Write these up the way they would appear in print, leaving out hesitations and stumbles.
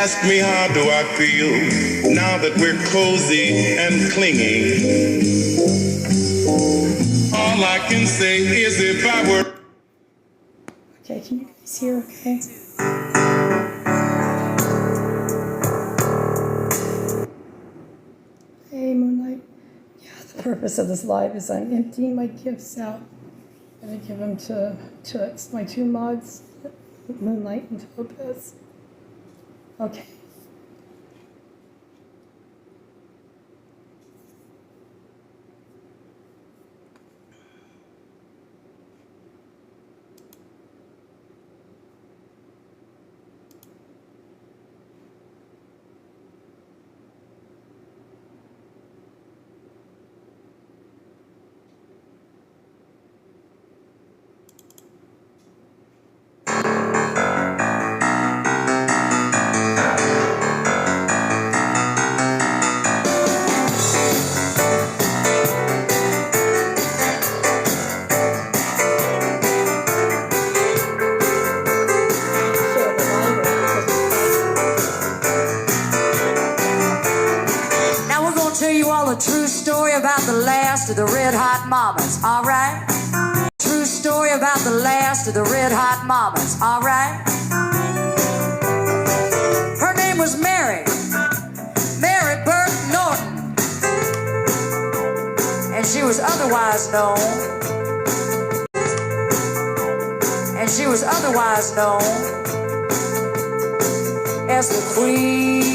ask me how do I feel now that we're cozy and clinging. All I can say is if I were... Okay, can you guys hear okay? Hey, Moonlight. Yeah, the purpose of this live is I'm emptying my gifts out. I'm going to give them to my two mods, Moonlight and Topaz. Okay. True story about the last of the Red Hot Mamas, alright? True story about the last of the Red Hot Mamas, alright? Her name was Mary Burt Norton, and she was otherwise known as the Queen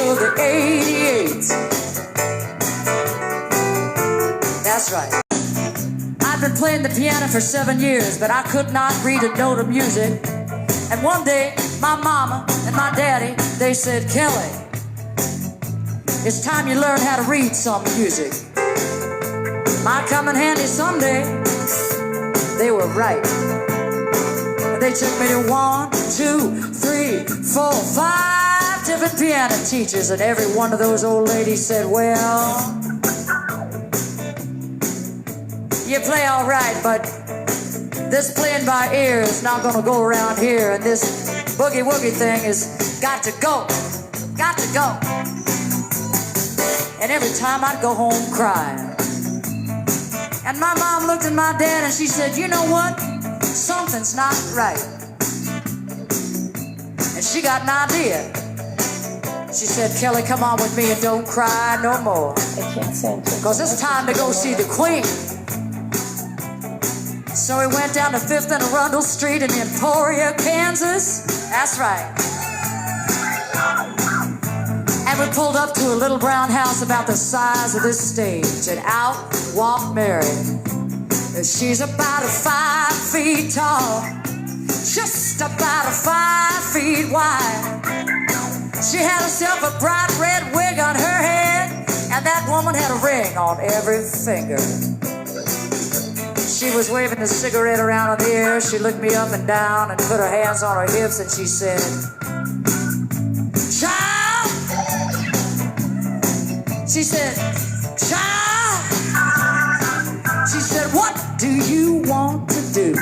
of the 88. That's right. I've been playing the piano for 7 years, but I could not read a note of music. And one day, my mama and my daddy, they said, Kelly, it's time you learn how to read some music. Might come in handy someday. They were right. And they took me to 1, 2, 3, 4, 5 different piano teachers, and every one of those old ladies said, well, you play all right, but this playing by ear is not gonna go around here, and this boogie woogie thing has got to go. And every time I'd go home crying. And my mom looked at my dad and she said, you know what? Something's not right. And she got an idea. She said, Kelly, come on with me and don't cry no more. I can't sing. Because it's time to go see the Queen. So we went down to 5th and Arundel Street in Emporia, Kansas. That's right. And we pulled up to a little brown house about the size of this stage. And out walked Mary. She's about 5 feet tall, just about 5 feet wide. She had herself a bright red wig on her head, and that woman had a ring on every finger. She was waving the cigarette around in the air. She looked me up and down and put her hands on her hips, and she said, child, she said, child, she said, what do you want to do?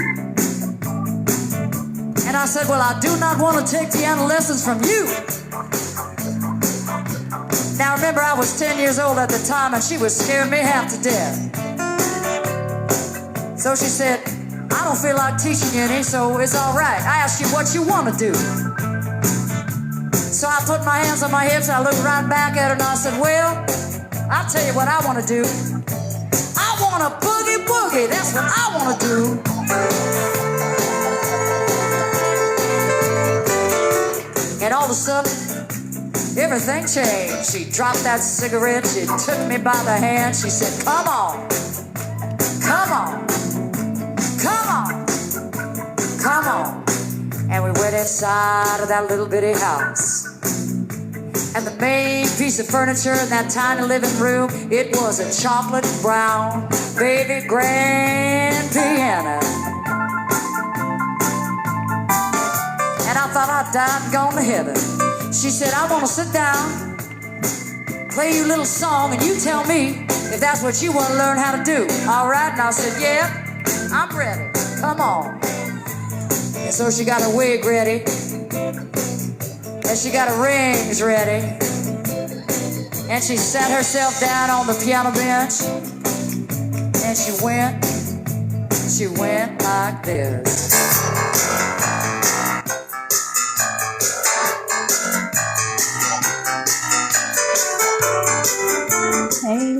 And I said, well, I do not want to take piano lessons from you. Now remember, I was 10 years old at the time, and she was scaring me half to death. So she said, I don't feel like teaching you any, so it's all right. I asked you what you want to do. So I put my hands on my hips, and I looked right back at her, and I said, well, I'll tell you what I want to do. I want to boogie woogie. That's what I want to do. And all of a sudden, everything changed. She dropped that cigarette. She took me by the hand. She said, come on. Come on. Come on. Come on. And we went inside of that little bitty house. And the main piece of furniture in that tiny living room, it was a chocolate brown baby grand piano. And I thought I'd died and gone to heaven. She said, I want to sit down, play you a little song, and you tell me if that's what you want to learn how to do. All right? And I said, yeah, I'm ready. Come on. And so she got her wig ready. and she got her rings ready. And she sat herself down on the piano bench, and she went like this. Hey,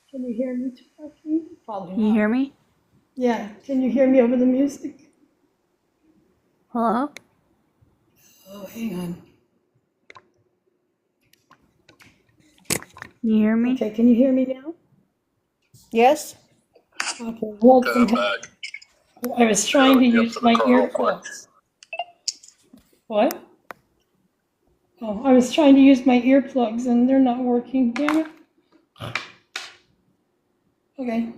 Can you hear me talking? Probably can you not. hear me? Yeah, can you hear me over the music? Hello? Oh, hang on. Can you hear me? Okay, can you hear me now? Yes? Okay, welcome. I was trying to use my earplugs. What? Oh, I was trying to use my earplugs and they're not working, damn it. Okay.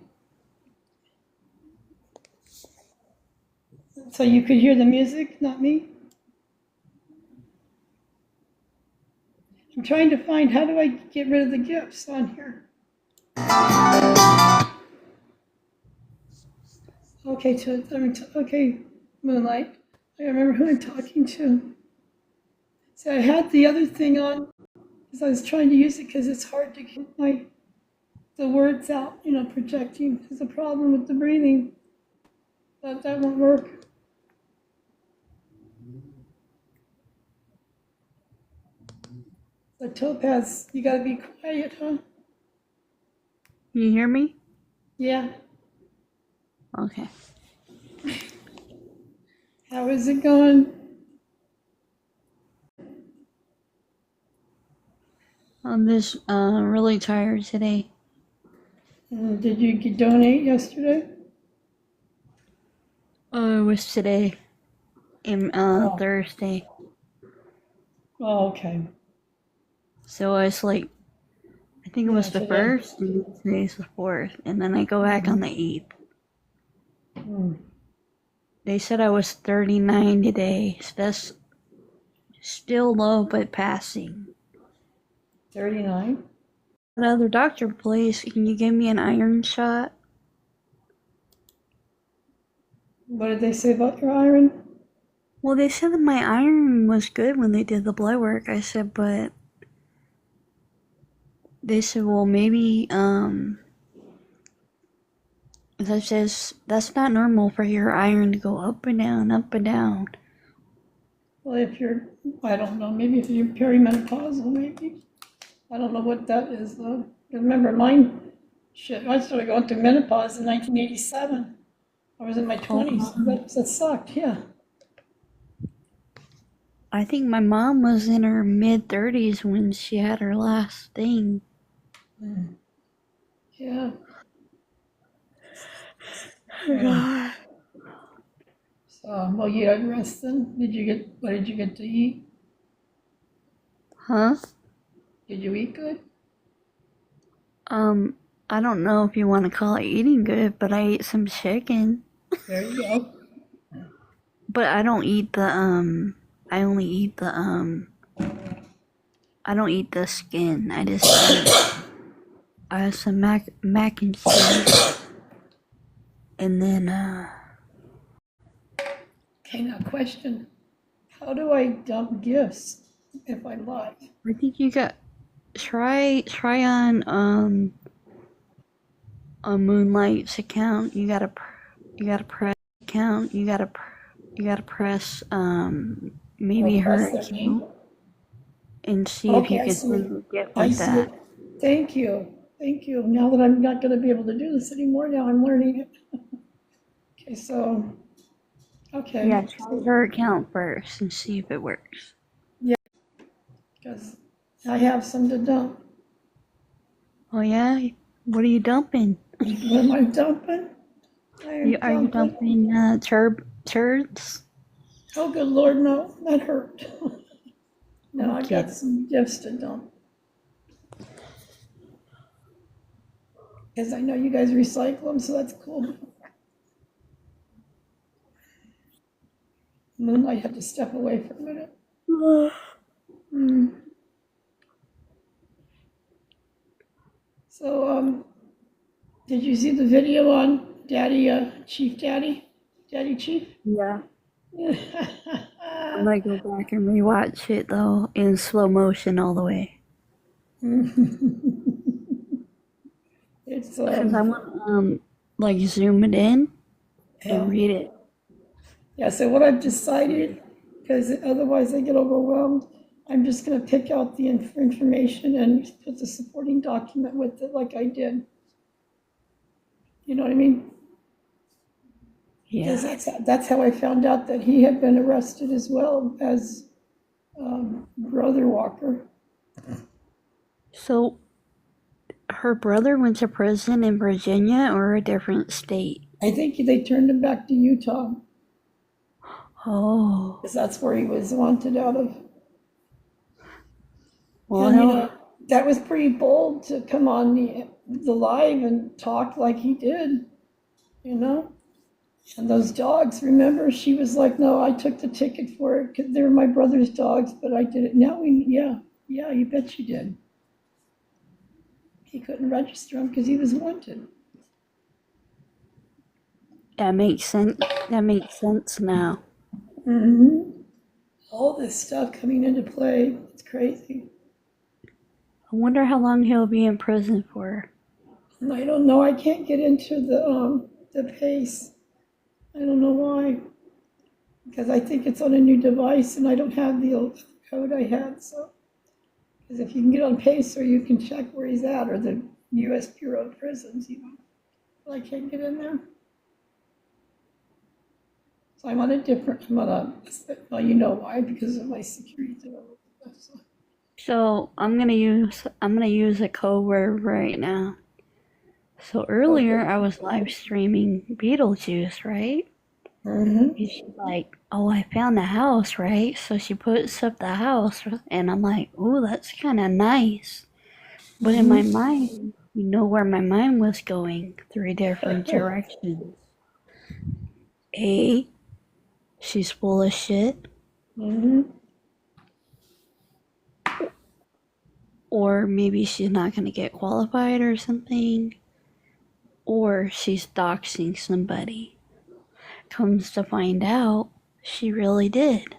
So you could hear the music, not me? I'm trying to find, how do I get rid of the GIFs on here? Okay, okay, Moonlight. I remember who I'm talking to. See, I had the other thing on because I was trying to use it because it's hard to get the words out, projecting. There's a problem with the breathing. That won't work. The Topaz, you gotta be quiet, huh? Can you hear me? Yeah. Okay. How is it going? I'm just really tired today. Did you donate yesterday? Oh, it was today and Oh. Thursday. Oh, okay. So it's like, I think it was the today. first, and today's the fourth, and then I go back on the 8th. Hmm. They said I was 39 today, so that's still low but passing. 39? Another doctor, please. Can you give me an iron shot? What did they say about your iron? Well, they said that my iron was good when they did the blood work. I said, but they said, well, maybe, that says that's not normal for your iron to go up and down, up and down. Well, I don't know, maybe if you're perimenopausal, maybe. I don't know what that is, though. I remember mine, I started going through menopause in 1987. I was in my 20s. That sucked, yeah. I think my mom was in her mid-30s when she had her last thing. Yeah. So, well, you had rest then? What did you get to eat? Huh? Did you eat good? I don't know if you want to call it eating good, but I ate some chicken. There you go. But I don't eat I only eat I don't eat the skin. I just eat, I have some mac and cheese. And then, Okay, now question. How do I dump gifts if I like? I think you got, try on Moonlight's account. You gotta press account. You gotta press, maybe her Press their name? account and see if you Okay, I can see. send a gift I like see that. it. Thank you. Thank you. Now that I'm not going to be able to do this anymore, now I'm learning it. Okay, so, okay. Yeah, try her account first and see if it works. Because I have some to dump. Oh yeah? What are you dumping? What am I dumping? Are you dumping turds? Oh, good Lord, no, that hurt. No, I Okay. got some gifts to dump. Because I know you guys recycle them, so that's cool. Moonlight had to step away for a minute. So, did you see the video on Daddy, Chief Daddy, Daddy Chief. Yeah. I'm gonna go back and rewatch it though in slow motion all the way. It's Because I want like zoom it in and read it. yeah. So what I've decided, because otherwise I get overwhelmed, I'm just going to pick out the information and put the supporting document with it, like I did. You know what I mean? Because Yeah. that's how I found out that he had been arrested as well as Brother Walker. So her brother went to prison in Virginia or a different state? I think they turned him back to Utah Oh. because that's where he was wanted out of. Well, And you know, that was pretty bold to come on the live and talk like he did, you know? And those dogs, remember, she was like, no, I took the ticket for it because they were my brother's dogs, but I did it. Now yeah, you bet you did. He couldn't register them because he was wanted. that makes sense. That makes sense now. All this stuff coming into play, it's crazy. I wonder how long he'll be in prison for. And I don't know, I can't get into the pace. I don't know why. Because I think it's on a new device and I don't have the old code I had, so. Because if you can get on Pacer, you can check where he's at, or the U.S. Bureau of Prisons, you know. But I can't get in there. So I'm on a, well, you know why, because of my security development. So I'm gonna use a code word right now. So earlier I was live streaming Beetlejuice, right? And she's like, oh, I found the house, right? So she puts up the house, and I'm like, oh, that's kind of nice. But in my mind, you know where my mind was going, 3 different directions. A, she's full of shit. Or maybe she's not going to get qualified or something. Or she's doxing somebody. Comes to find out, she really did.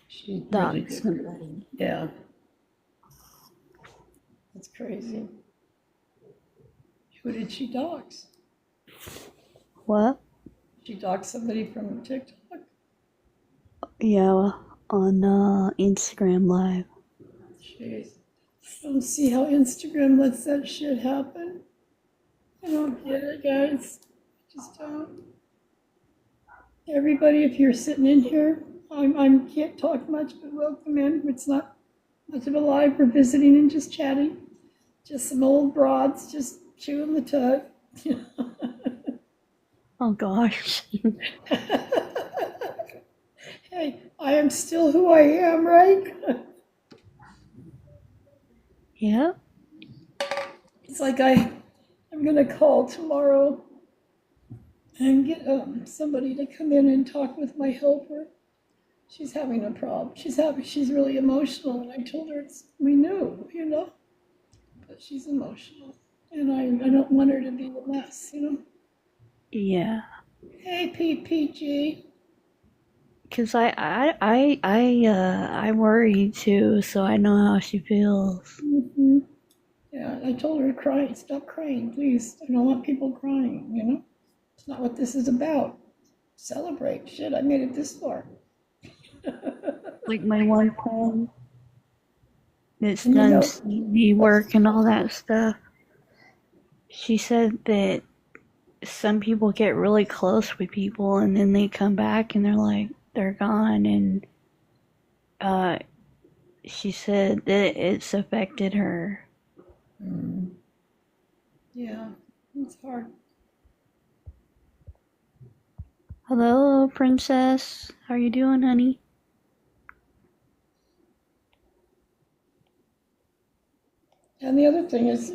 She really Dox did. somebody. Yeah. That's crazy. Who did she dox? What? She doxed somebody from TikTok? Yeah, on Instagram Live. Jeez. I don't see how Instagram lets that shit happen. I don't get it, guys. I just don't. Everybody, if you're sitting in here, I can't talk much, but welcome in. It's not much of a live. We're visiting and just chatting. Just some old broads just chewing the tug. Oh gosh. Hey, I am still who I am, right? Yep. It's like I'm gonna call tomorrow and get somebody to come in and talk with my helper. She's having a problem. She's really emotional, and I told her we knew, you know, but she's emotional, and I don't want her to be a mess, you know. Yeah. Hey, PPG. Cause I worry too, so I know how she feels. Yeah, I told her to cry. Stop crying, please. I don't want people crying, you know. It's not what this is about. Celebrate. Shit, I made it this far. Like my one friend that's And you done know- CV work and all that stuff. She said that some people get really close with people and then they come back and they're gone, and she said that it's affected her. Yeah, it's hard. Hello, princess. How you doing, honey? And the other thing is,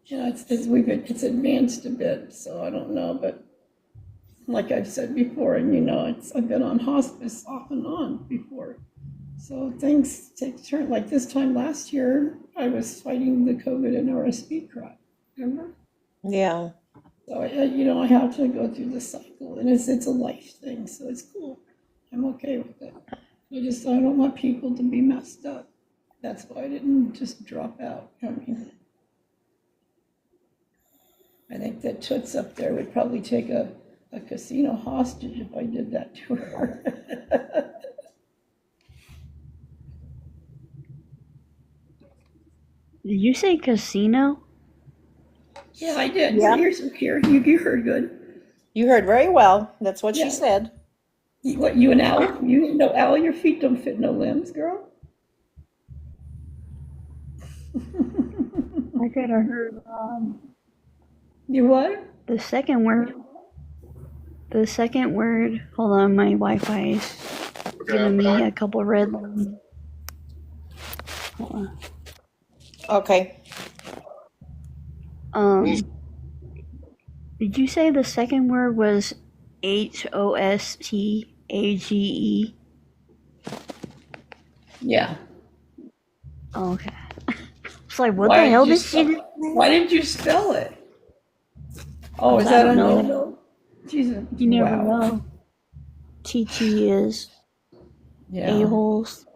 it's advanced a bit, so I don't know, but like I've said before, and I've been on hospice off and on before. So things take a turn. Like this time last year, I was fighting the COVID and RSV crap, remember? Yeah. So I have to go through the cycle, and it's a life thing, so it's cool. I'm okay with it. I don't want people to be messed up. That's why I didn't just drop out. I mean, I think that Toots up there would probably take a casino hostage if I did that to her. Did you say casino? Yeah, I did. Yeah. Here. You heard good. You heard very well. That's what Yeah. she said. What, you and Al? You know, Al, your feet don't fit no limbs, girl. I could have heard You what? the second word. The second word. Hold on, my Wi-Fi is giving me a couple red lines. Hold on. Okay. Did you say the second word was HOSTAGE? Yeah. Oh, okay. It's like, what the hell did she do? Why didn't you spell it? Oh, is I that don't a know. no? Jesus. You never Wow. know. TT is Yeah. a-holes.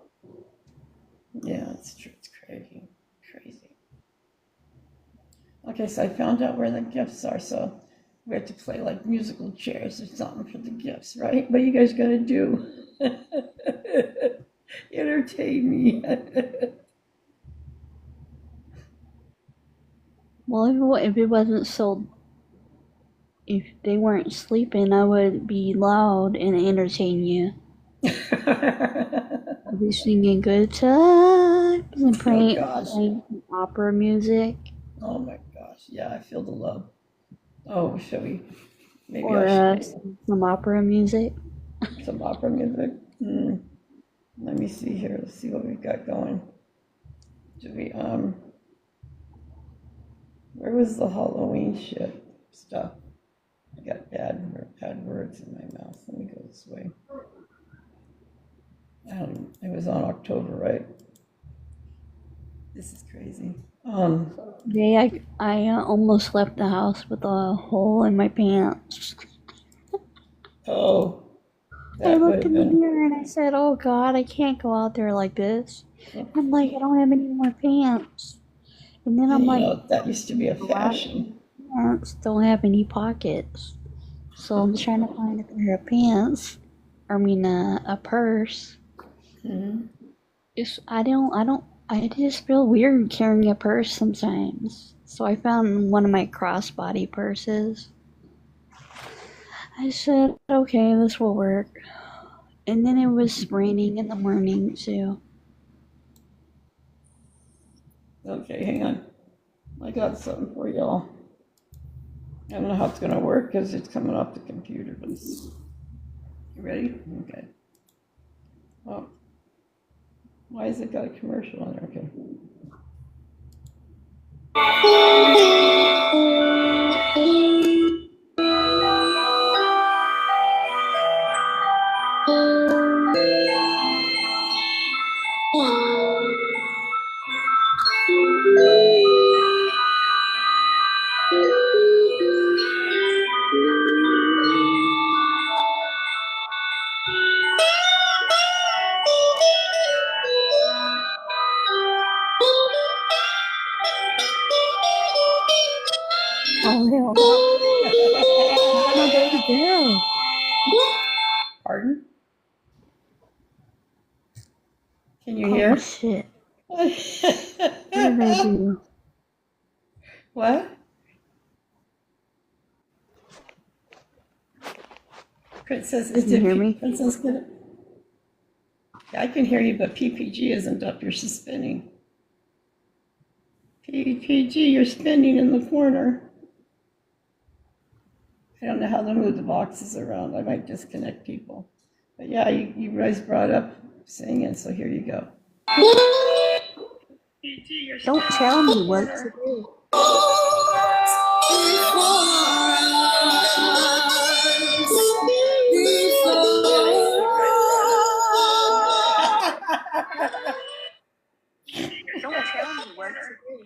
Yeah, it's true. It's crazy. Crazy. Okay, so I found out where the gifts are, so we have to play like musical chairs or something for the gifts, right? What are you guys gonna do? Entertain me. Well, if it wasn't so, if they weren't sleeping, I would be loud and entertain you. I'd be singing good times and playing opera music. Oh my gosh. Yeah, I feel the love. Oh, shall we? Maybe Or I should some opera music. some opera music. Let me see here. Let's see what we've got going. Do we where was the Halloween shit stuff? I got bad words in my mouth. Let me go this way. It was on October, right? This is crazy. Today I almost left the house with a hole in my pants. Oh, I that would looked have in the been. mirror and I said, "Oh God, I can't go out there like this." I'm like, I don't have any more pants. And then I'm You like, know, that used to be a fashion. pants don't have any pockets. So I'm trying to find a pair of pants. A purse. I just feel weird carrying a purse sometimes. So I found one of my crossbody purses. I said, okay, this will work. And then it was raining in the morning too. Okay, hang on. I got something for y'all. I don't know how it's gonna work because it's coming off the computer, but you ready? Okay. Oh, why has it got a commercial on there? Okay. Oh hell no. There we go. Pardon? Can you Oh hear? shit. What did I do? What? Princess, Can you hear me? Princess, yeah, I can hear you, but PPG isn't up. You're spinning. PPG, you're spinning in the corner. I don't know how to move the boxes around. I might disconnect people. But yeah, you guys brought up singing, so here you go. Don't tell me what to do. Don't tell me what to do.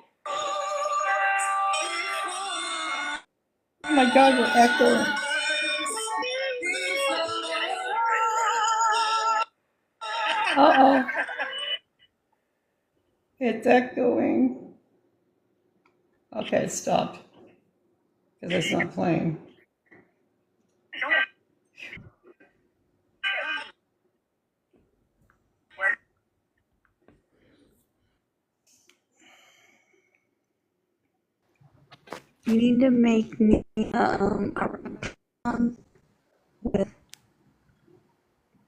my God, we're echoing. Uh-oh. It's echoing. Okay, it stopped. Because it's not playing. You need to make me with.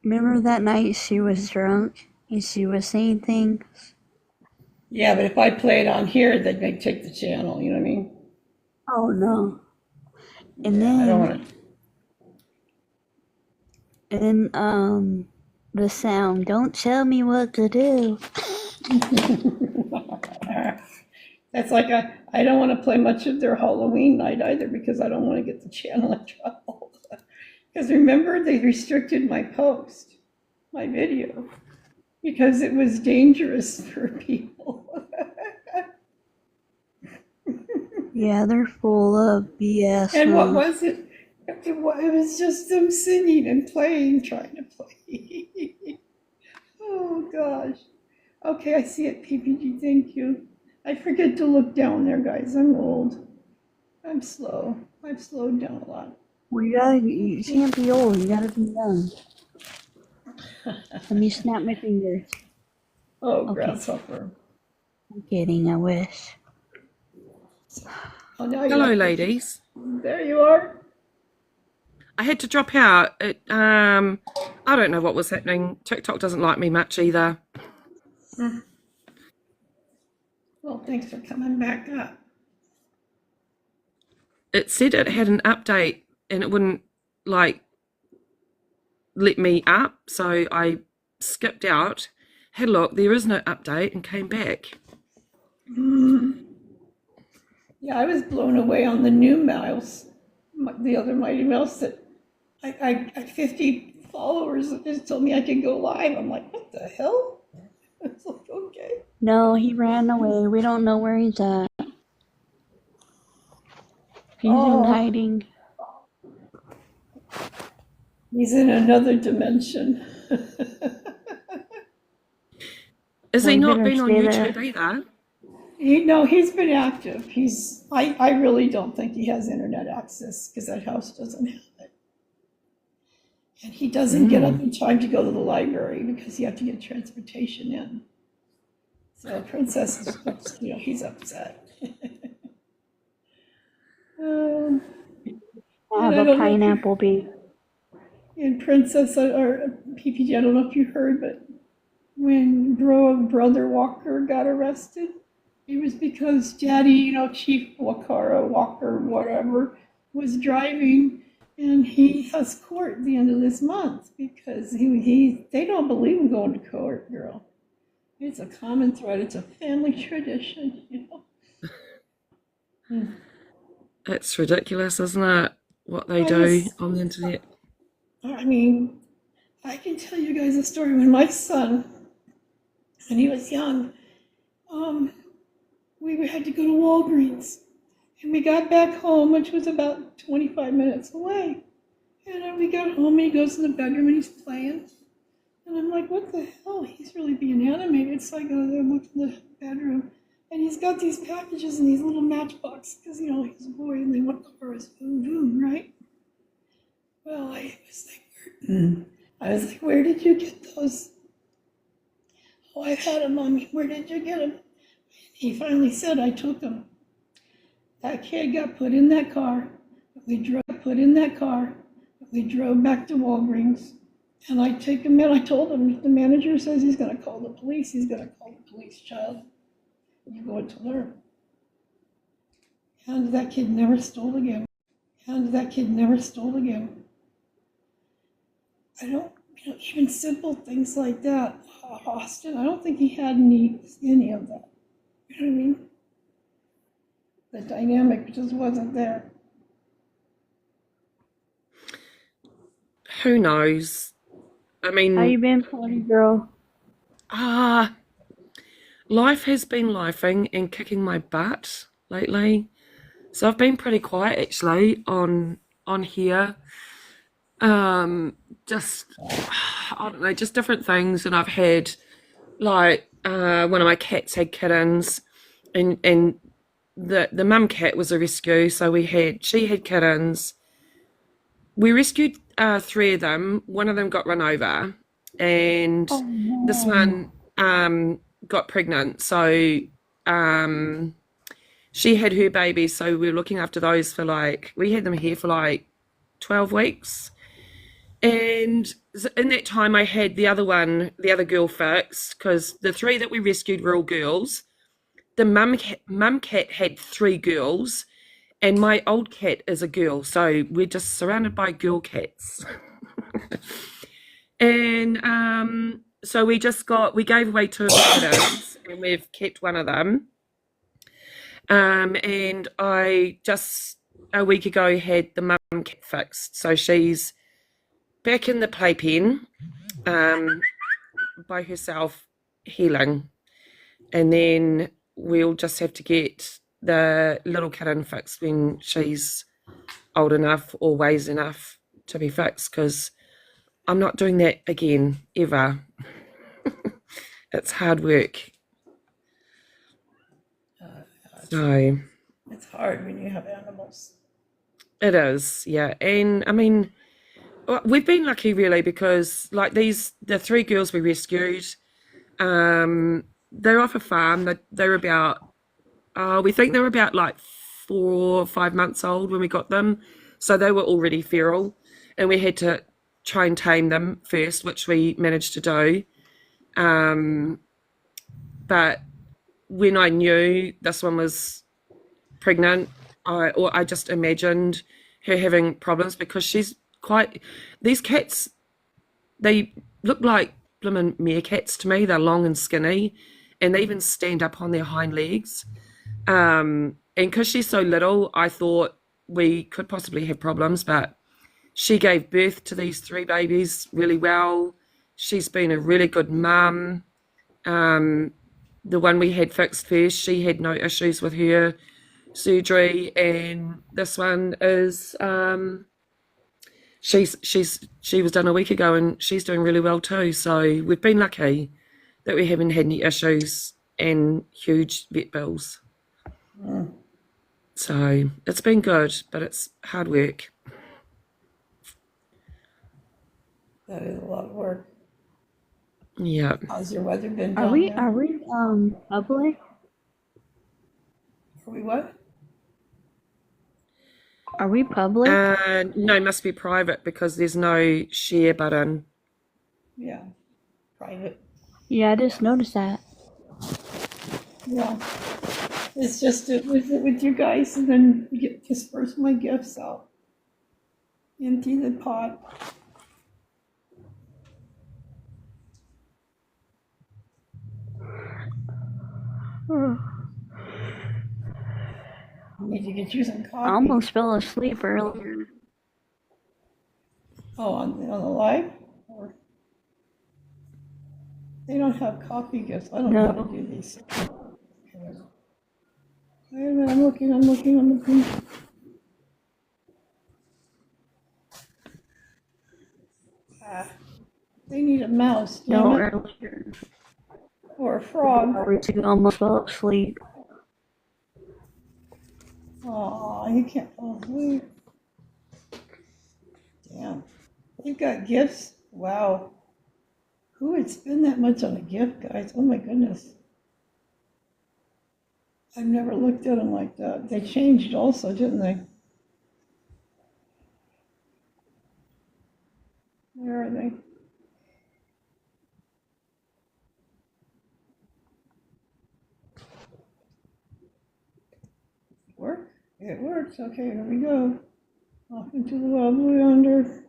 Remember that night she was drunk and she was saying things? Yeah, but if I play it on here, they may take the channel, you know what I mean? Oh no. And Yeah, I don't want to. the sound, don't tell me what to do. That's like I don't want to play much of their Halloween night either because I don't want to get the channel in trouble. Because remember, they restricted my post, my video, because it was dangerous for people. Yeah, they're full of BS. And what was it? It was just them singing and playing, trying to play. Oh gosh. Okay, I see it, PPG. Thank you. I forget to look down there, guys. I'm old. I'm slow. I've slowed down a lot. Well, you can't be old, you gotta be young. Let me snap my fingers. Oh, Okay. grasshopper. I'm kidding, I wish. Oh, now Hello, ladies. There you are. I had to drop out. I don't know what was happening. TikTok doesn't like me much either. Well, thanks for coming back up. It said it had an update and it wouldn't let me up, so I skipped out, had a look, there is no update, and came back. Yeah, I was blown away on the new mouse, the other Mighty Mouse that I 50 followers that just told me I could go live. I'm like, what the hell? It's like, okay. No, he ran away. We don't know where he's at. He's in hiding. He's in another dimension. Is he not been on YouTube either? He's been active. I really don't think he has internet access because that house doesn't have it. And he doesn't get up in time to go to the library because you have to get transportation in. So Princess is, he's upset. I have a pineapple bee. And Princess, or PPG, I don't know if you heard, but when Brother Walker got arrested, it was because Daddy, Chief Walker, whatever, was driving, and he has court at the end of this month because they don't believe in going to court, girl. It's a common thread. It's a family tradition, It's ridiculous, isn't it? What they do on the internet. I mean, I can tell you guys a story. When my son, when he was young, we had to go to Walgreens. And we got back home, which was about 25 minutes away. And we got home, and he goes in the bedroom, and he's playing. And I'm like, what the hell? He's really being animated. So I go there and look in the bedroom. And he's got these packages in these little matchboxes because, he's a boy, and they want cars, boom, boom, right? Well, I was like, where did you get those? Oh, I've had them, Mommy. Where did you get them? He finally said, I took them. That kid got put in that car. We drove back to Walgreens. And I take him in. I told him, the manager says he's going to call the police. He's going to call the police, child. You're going to learn. And that kid never stole again. I don't, even simple things like that. Austin, I don't think he had any of that. You know what I mean? The dynamic just wasn't there. Who knows? I mean, How you been, party girl? life has been lifing and kicking my butt lately. So I've been pretty quiet actually on here. Just I don't know, just different things. And I've had like one of my cats had kittens, and the mum cat was a rescue, so she had kittens. We rescued three of them. One of them got run over, and this one got pregnant. So she had her baby. So we were looking after those for we had them here for like 12 weeks. And in that time, I had the other girl fixed, because the three that we rescued were all girls. The mum cat had three girls, and my old cat is a girl. So we're just surrounded by girl cats. And so we gave away two of the kittens, and we've kept one of them. And I just a week ago had the mum cat fixed. So she's back in the playpen by herself, healing. And then we'll just have to get the little kitten fixed when she's old enough or weighs enough to be fixed, because I'm not doing that again, ever. It's hard work. So It's hard when you have animals. it is, yeah. And I mean, we've been lucky really, because like the three girls we rescued, they're off a farm. They're about, we think they were about like 4 or 5 months old when we got them. So they were already feral, and we had to try and tame them first, which we managed to do. But when I knew this one was pregnant, I just imagined her having problems, because these cats, they look like blooming meerkats to me. They're long and skinny, and they even stand up on their hind legs. And because she's so little, I thought we could possibly have problems, but she gave birth to these three babies really well. She's been a really good mum. The one we had fixed first, she had no issues with her surgery, and this one is she was done a week ago, and she's doing really well too. So we've been lucky that we haven't had any issues and huge vet bills. So it's been good, but it's hard work. That is a lot of work. Yeah. How's your weather been Are down we there? are we public? Are we what? Are we public? No, must be private, because there's no share button. Yeah. Private. Yeah, I just noticed that. Yeah. It's just to visit with you guys, and then disperse my gifts out. Empty the pot. Need to get you some coffee. I almost fell asleep earlier. Oh, on the live? Or they don't have coffee gifts. I don't know how to do these. Wait a minute, I'm looking. They need a mouse, No, damn it. earlier. Or a frog. Or two almost fell asleep. Aw, you can't fall asleep. Damn. You've got gifts? Wow. Who would spend that much on a gift, guys? Oh my goodness. I've never looked at them like that. They changed also, didn't they? Where are they? Work? It works. Okay, here we go. Off into the lovely yonder.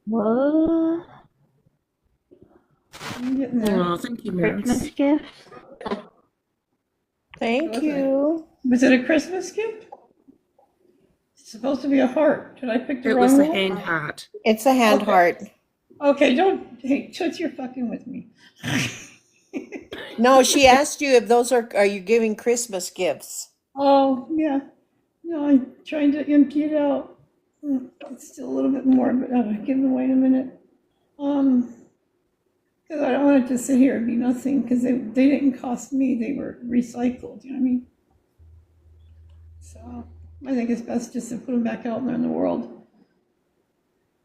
What? I'm getting there. Oh, thank you, Max. Christmas gifts? Thank you. Was it a Christmas gift? It's supposed to be a heart. Did I pick the It wrong was the one? hand heart. It's a hand Okay. heart. Okay, don't. Hey, Toots, you're fucking with me. No, she asked you if those are you giving Christmas gifts? Oh, yeah. No, I'm trying to empty it out. It's still a little bit more, but give it away in a minute. Because I don't want it to sit here and be nothing, because they didn't cost me, they were recycled, you know what I mean? So I think it's best just to put them back out there in the world.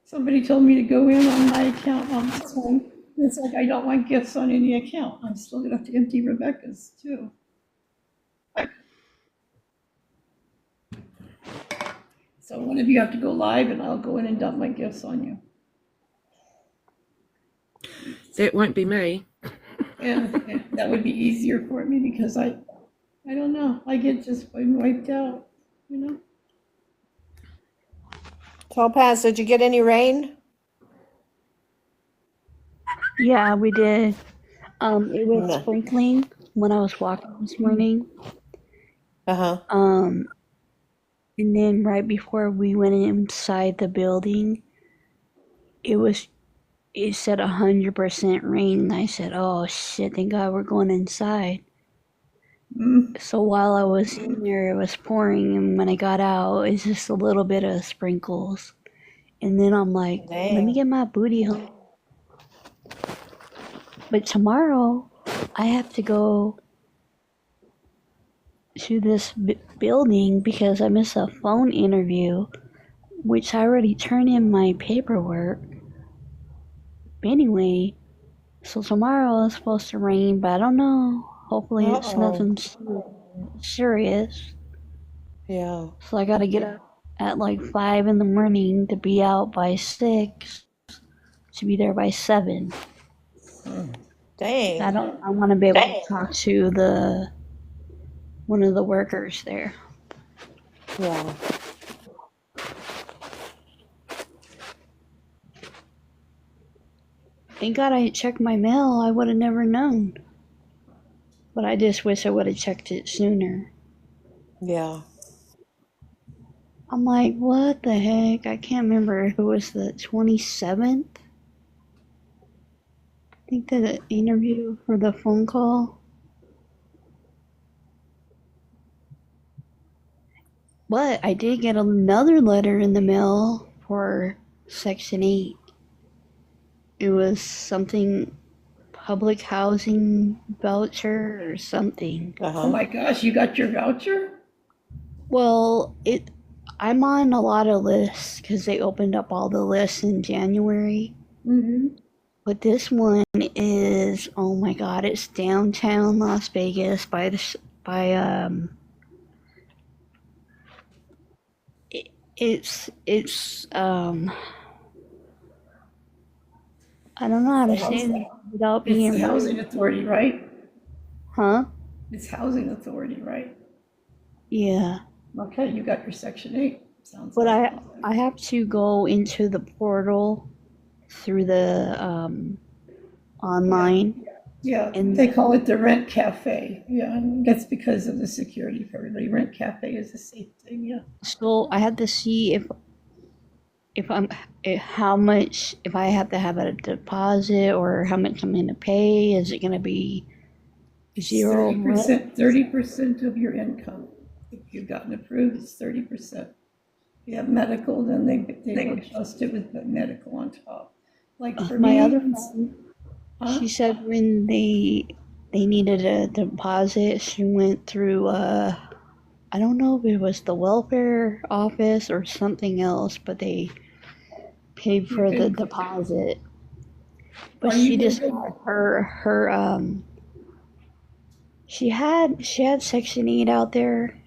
Somebody told me to go in on my account on this one. It's like I don't want gifts on any account. I'm still gonna have to empty Rebecca's too. So one of you have to go live and I'll go in and dump my gifts on you. That won't be me. Yeah, that would be easier for me because I don't know, I get just wiped out, you know? Topaz, did you get any rain? Yeah, we did. It was No. sprinkling when I was walking this morning. Uh-huh. And then right before we went inside the building, it said 100% rain. And I said, "Oh shit! Thank God we're going inside." So while I was in there, it was pouring, and when I got out, it's just a little bit of sprinkles. And then I'm like, "Let me Dang. get my booty home." But tomorrow, I have to go to this building because I missed a phone interview, which I already turned in my paperwork. But anyway, so tomorrow is supposed to rain, but I don't know. Hopefully it's Uh-oh. nothing serious. Yeah. So I gotta get up at like 5 in the morning to be out by 6 to be there by 7. Dang. I want to be able to talk to one of the workers there. Yeah. Thank God I checked my mail. I would have never known. But I just wish I would have checked it sooner. Yeah. I'm like, what the heck? I can't remember if it was the 27th. I think the interview for the phone call. But I did get another letter in the mail for Section 8. It was something public housing voucher or something. Oh Uh-huh. my gosh, you got your voucher? Well, I'm on a lot of lists because they opened up all the lists in January. Mm-hmm. But this one is, oh my God, it's downtown Las Vegas it's I don't know how to say it without It's being the rude. housing authority, right? Huh? It's housing authority, right? Yeah. Okay, you got your Section 8. Sounds But like. I have to go into the portal through the online. Yeah, And they call it the rent cafe. Yeah, and that's because of the security for everybody. Rent cafe is a safe thing, yeah. so I had to see how much, if I have to have a deposit or how much I'm gonna pay. Is it gonna be 0? 30% of your income. If you've gotten approved, it's 30%. If you have medical, then they will adjust it with the medical on top. Like for My me, other friend, huh? she said when they needed a deposit, she went through I don't know if it was the welfare office or something else, but they paid for the deposit. But she just got her she had Section 8 out there,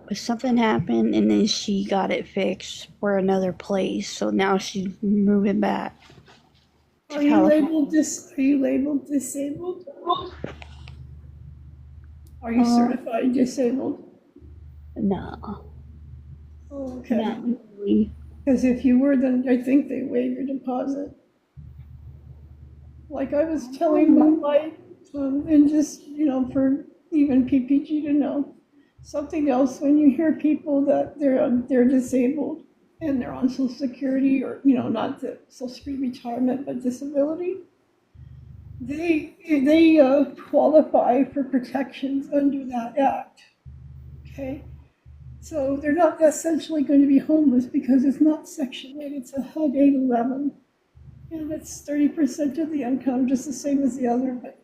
but something happened and then she got it fixed for another place. So now she's moving back to Are you California. labeled disabled? Are you certified disabled? No, Oh, okay. not really. Because if you were, then I think they waive your deposit. Like I was telling Moonlight, and just, for even PPG to know. Something else, when you hear people that they're disabled, and they're on Social Security, or, not the Social Security retirement, but disability, they qualify for protections under that act. Okay, so they're not essentially going to be homeless because it's not Section 8; it's a HUD 811, and it's 30% of the income, just the same as the other. But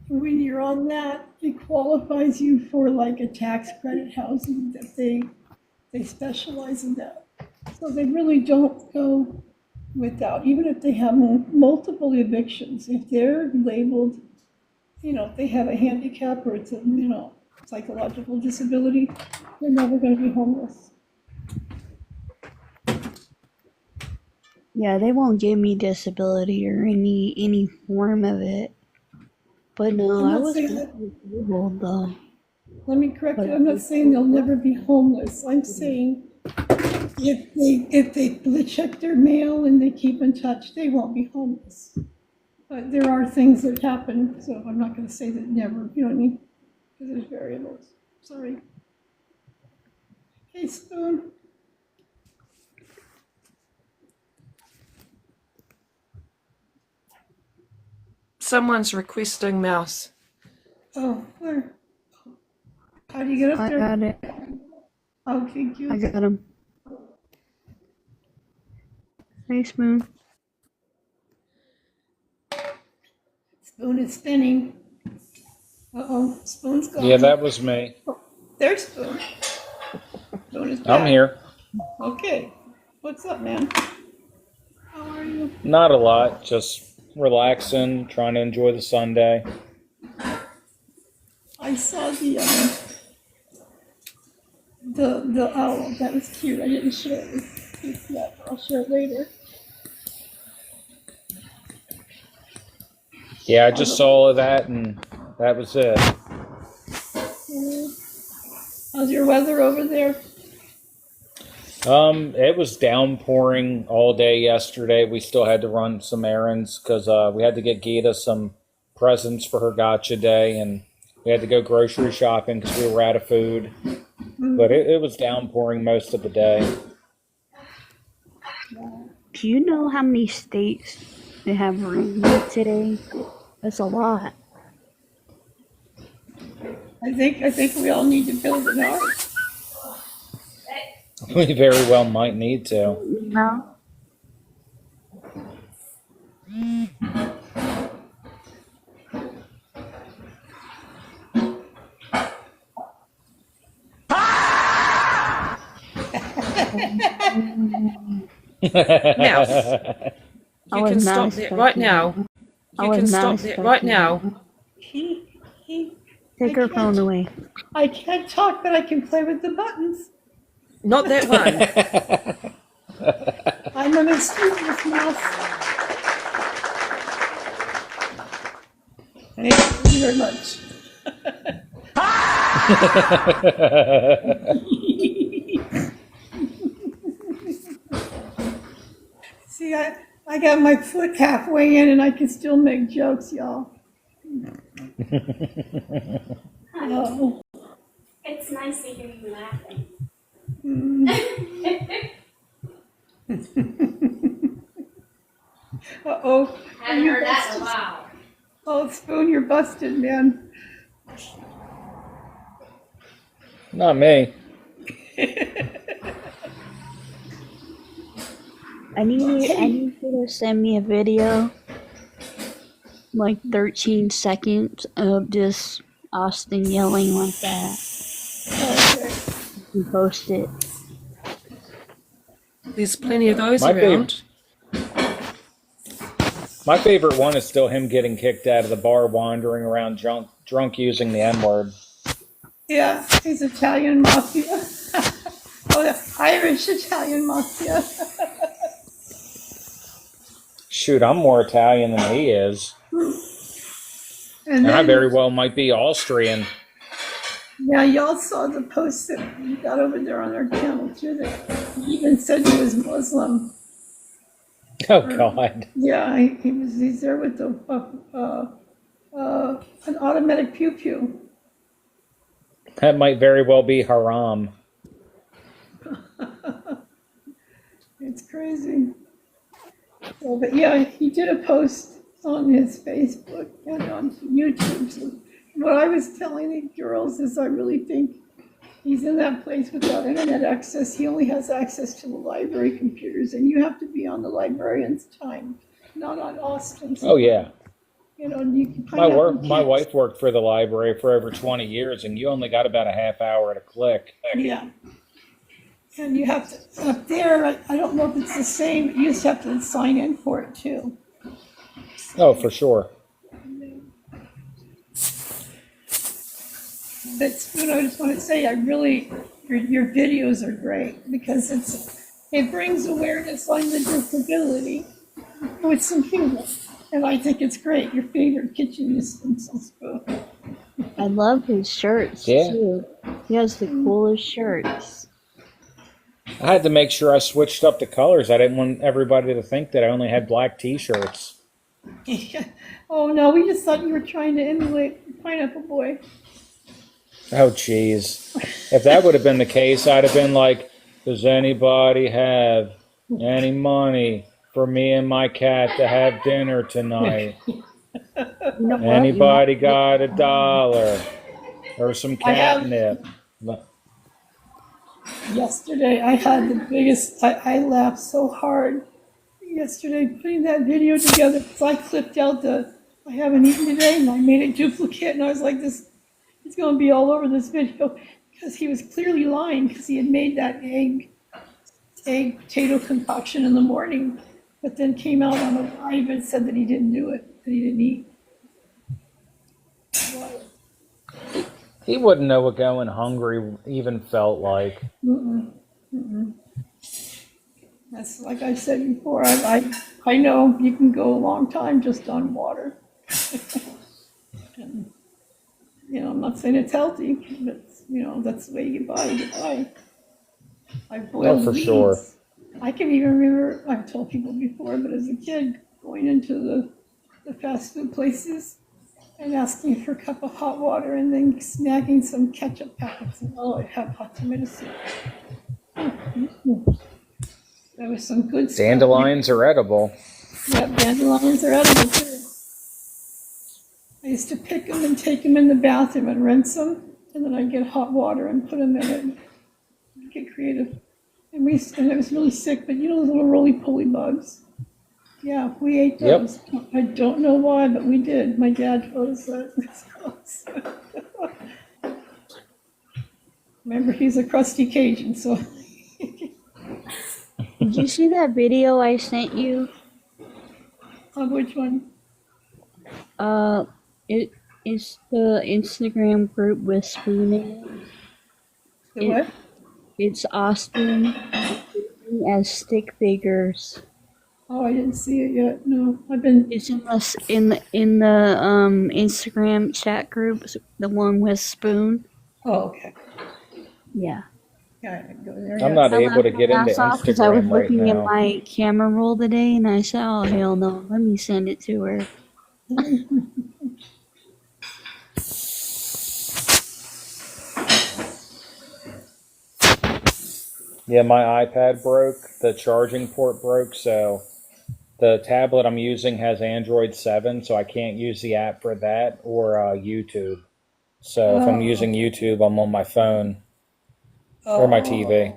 when you're on that, it qualifies you for like a tax credit housing that they specialize in that. So they really don't go without, even if they have multiple evictions, if they're labeled, if they have a handicap or it's a, psychological disability, they're never going to be homeless. Yeah, they won't give me disability or any form of it. But no, I'm I not was saying that. disabled though. Let me correct you. I'm not saying they'll never be homeless. I'm saying if they check their mail and they keep in touch, they won't be homeless. But there are things that happen, so I'm not going to say that never. You know what I mean? Because there's variables. Sorry. Hey, Spoon. Someone's requesting mouse. Oh, where? How do you get up I there? got it. Okay, good. I got him. Hey, Spoon. Spoon is spinning. Uh-oh, Spoon's gone. Yeah, that was me. Oh, there's Spoon. Spoon is back. I'm here. Okay. What's up, man? How are you? Not a lot, just relaxing, trying to enjoy the Sunday. I saw the owl. That was cute. I didn't share it with yet, but I'll share it later. Yeah, I just saw that and that was it. How's your weather over there? It was downpouring all day yesterday. We still had to run some errands because we had to get Gita some presents for her gotcha day, and we had to go grocery shopping because we were out of food. But it was downpouring most of the day. Do you know how many states they have rain today? That's a lot. I think we all need to build an ark. We very well might need to. No. Mouse. I You was can not stop that right expecting now. that. You can stop that right now. Take her phone away. I can't talk, but I can play with the buttons. Not that one. I'm a mischievous mouse. Thank you very much. See, I got my foot halfway in and I can still make jokes, y'all. Oh. It's nice to hear you laughing. Uh-oh. Haven't heard that in a while. Oh, Spoon, you're busted, man. Not me. I need you to send me a video, like 13 seconds of just Austin yelling like that. Okay. And post it. There's plenty of those My around. My favorite one is still him getting kicked out of the bar, wandering around drunk using the N-word. Yeah, he's Italian mafia. Oh, the Irish Italian mafia. Shoot, I'm more Italian than he is. And And I then, very well might be Austrian. yeah, y'all saw the post that we got over there on our channel too, that he even said he was Muslim. Oh, God. Yeah, he's there with an automatic pew-pew. That might very well be haram. It's crazy. So, but yeah, he did a post on his Facebook and on YouTube. So what I was telling the girls is I really think he's in that place without internet access. He only has access to the library computers, and you have to be on the librarian's time, not on Austin's. Oh yeah. You know, you can My find out work the my kids. wife worked for the library for over 20 years and you only got about a half hour to click. Yeah. And you have to, up there, I don't know if it's the same, but you just have to sign in for it too. Oh, for sure. But, you know, I just want to say, I really, your videos are great because it brings awareness on the disability with some humor. And I think it's great. Your favorite kitchen utensils book. I love his shirts Yeah. too. He has the coolest shirts. I had to make sure I switched up the colors. I didn't want everybody to think that I only had black t-shirts. Oh no, we just thought you were trying to emulate Pineapple Boy. Oh, jeez. If that would have been the case, I'd have been like, does anybody have any money for me and my cat to have dinner tonight? You know what? Anybody got $1 or some I have- catnip? Yesterday, I had the biggest, I laughed so hard yesterday putting that video together because I clipped out I haven't eaten today and I made a duplicate and I was like, it's going to be all over this video because he was clearly lying because he had made that egg potato concoction in the morning, but then came out on a live and said that he didn't do it, that he didn't eat. He wouldn't know what going hungry even felt like. That's like I said before, I know you can go a long time just on water. And, you know, I'm not saying it's healthy, but, you know, that's the way you get by, you get by. I boiled for beans. sure. I can even remember, I've told people before, but as a kid, going into the fast food places and asking for a cup of hot water and then snagging some ketchup packets and, oh, I'd have hot tomato soup. There was some good stuff. Dandelions are edible. Yeah, dandelions are edible too. I used to pick them and take them in the bathroom and rinse them, and then I'd get hot water and put them in it and get creative. And it was really sick, but you know those little roly-poly bugs? Yeah, we ate Yep. those. I don't know why, but we did. My dad told us that. Remember, he's a crusty Cajun, so. Did you see that video I sent you? Which one? It's the Instagram group with Spoon in it. The what? It's Austin as stick figures. Oh, I didn't see it yet. No, I've been. It's in the Instagram chat group, the one with Spoon. Oh, okay. Yeah. Yeah, I didn't go there I'm yet. not able to get into Because I was Instagram right looking at now. my camera roll today, and I said, "Oh hell no! Let me send it to her." Yeah, my iPad broke. The charging port broke, so the tablet I'm using has Android 7, so I can't use the app for that or YouTube. So if I'm using YouTube, I'm on my phone or my TV.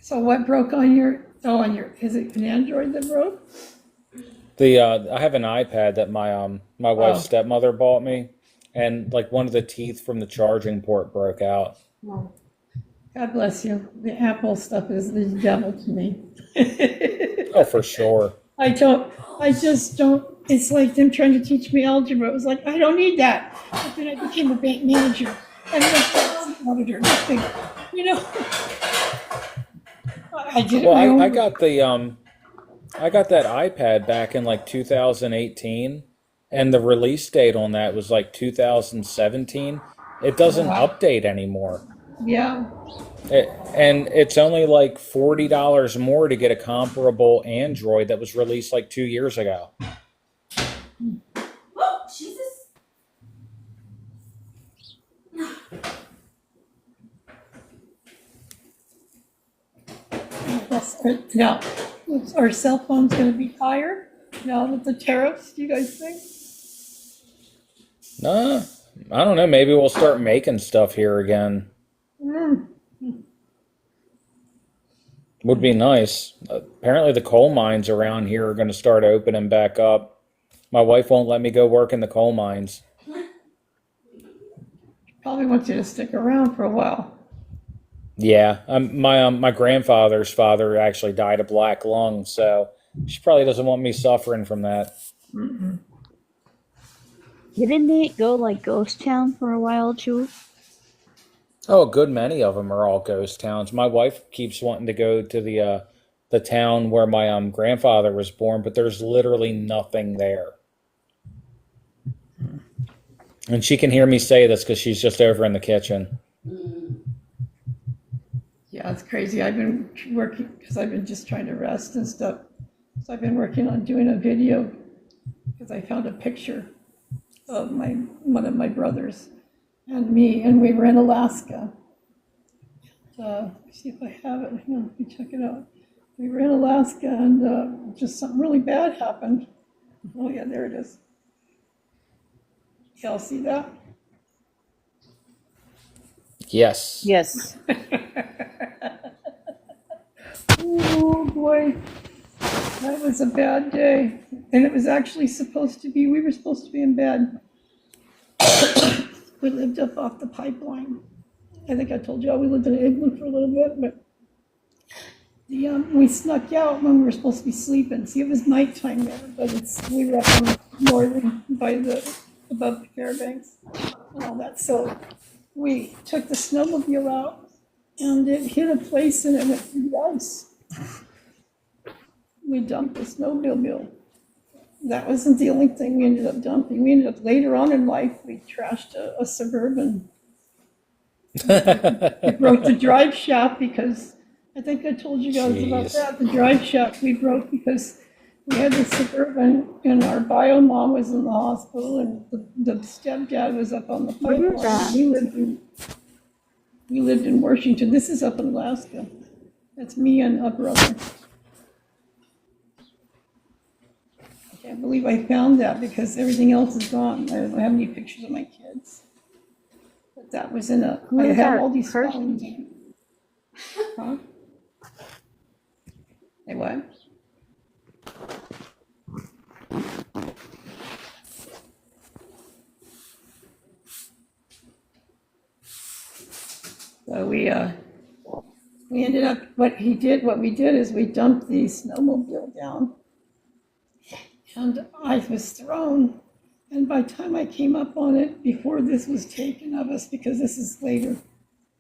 So what broke on your? Oh, is it an Android that broke? I have an iPad that my wife's stepmother bought me, and like one of the teeth from the charging port broke out. God bless you. The Apple stuff is the devil to me. Oh, for sure. I just don't. It's like them trying to teach me algebra. It was like, I don't need that. But then I became a bank manager and an auditor. Nothing, you know. I did it my Well, own I way. got I got that iPad back in like 2018, and the release date on that was like 2017. It doesn't update anymore. Yeah. And it's only like $40 more to get a comparable Android that was released like 2 years ago. Oh, Jesus. Yes. Now, our cell phone's gonna be higher now with the tariffs, do you guys think? Nah, I don't know. Maybe we'll start making stuff here again. Would be nice. Apparently, the coal mines around here are going to start opening back up. My wife won't let me go work in the coal mines. Probably want you to stick around for a while. Yeah, my grandfather's father actually died of black lung, so she probably doesn't want me suffering from that. Didn't they go like ghost town for a while too? Oh, a good many of them are all ghost towns. My wife keeps wanting to go to the town where my grandfather was born, but there's literally nothing there. And she can hear me say this because she's just over in the kitchen. Yeah, it's crazy. I've been working, because I've been just trying to rest and stuff. So I've been working on doing a video, because I found a picture of one of my brothers and me, and we were in Alaska. See if I have it. Hang on, let me check it out. We were in Alaska, and just something really bad happened. Oh yeah, there it is. Y'all see that? Yes. Yes. Oh boy, that was a bad day. And it was actually we were supposed to be in bed. We lived up off the pipeline. I think I told you we lived in England for a little bit, but we snuck out when we were supposed to be sleeping. See, it was nighttime there, but we were up on the northern above the Fairbanks and all that. So we took the snowmobile out, and it hit a place and it went through the ice. We dumped the snowmobile. That wasn't the only thing we ended up dumping. We ended up later on in life, we trashed a Suburban. We broke the drive shaft because I think I told you guys about that. The drive shaft we broke because we had the Suburban and our bio mom was in the hospital and the stepdad was up on the pipeline. We lived in Washington. This is up in Alaska. That's me and a brother. I can't believe I found that because everything else is gone. I don't have any pictures of my kids. But that was I have all these phones. Huh? Hey, what? So we ended up, what we did is we dumped the snowmobile down. And I was thrown, and by the time I came up on it, before this was taken of us, because this is later,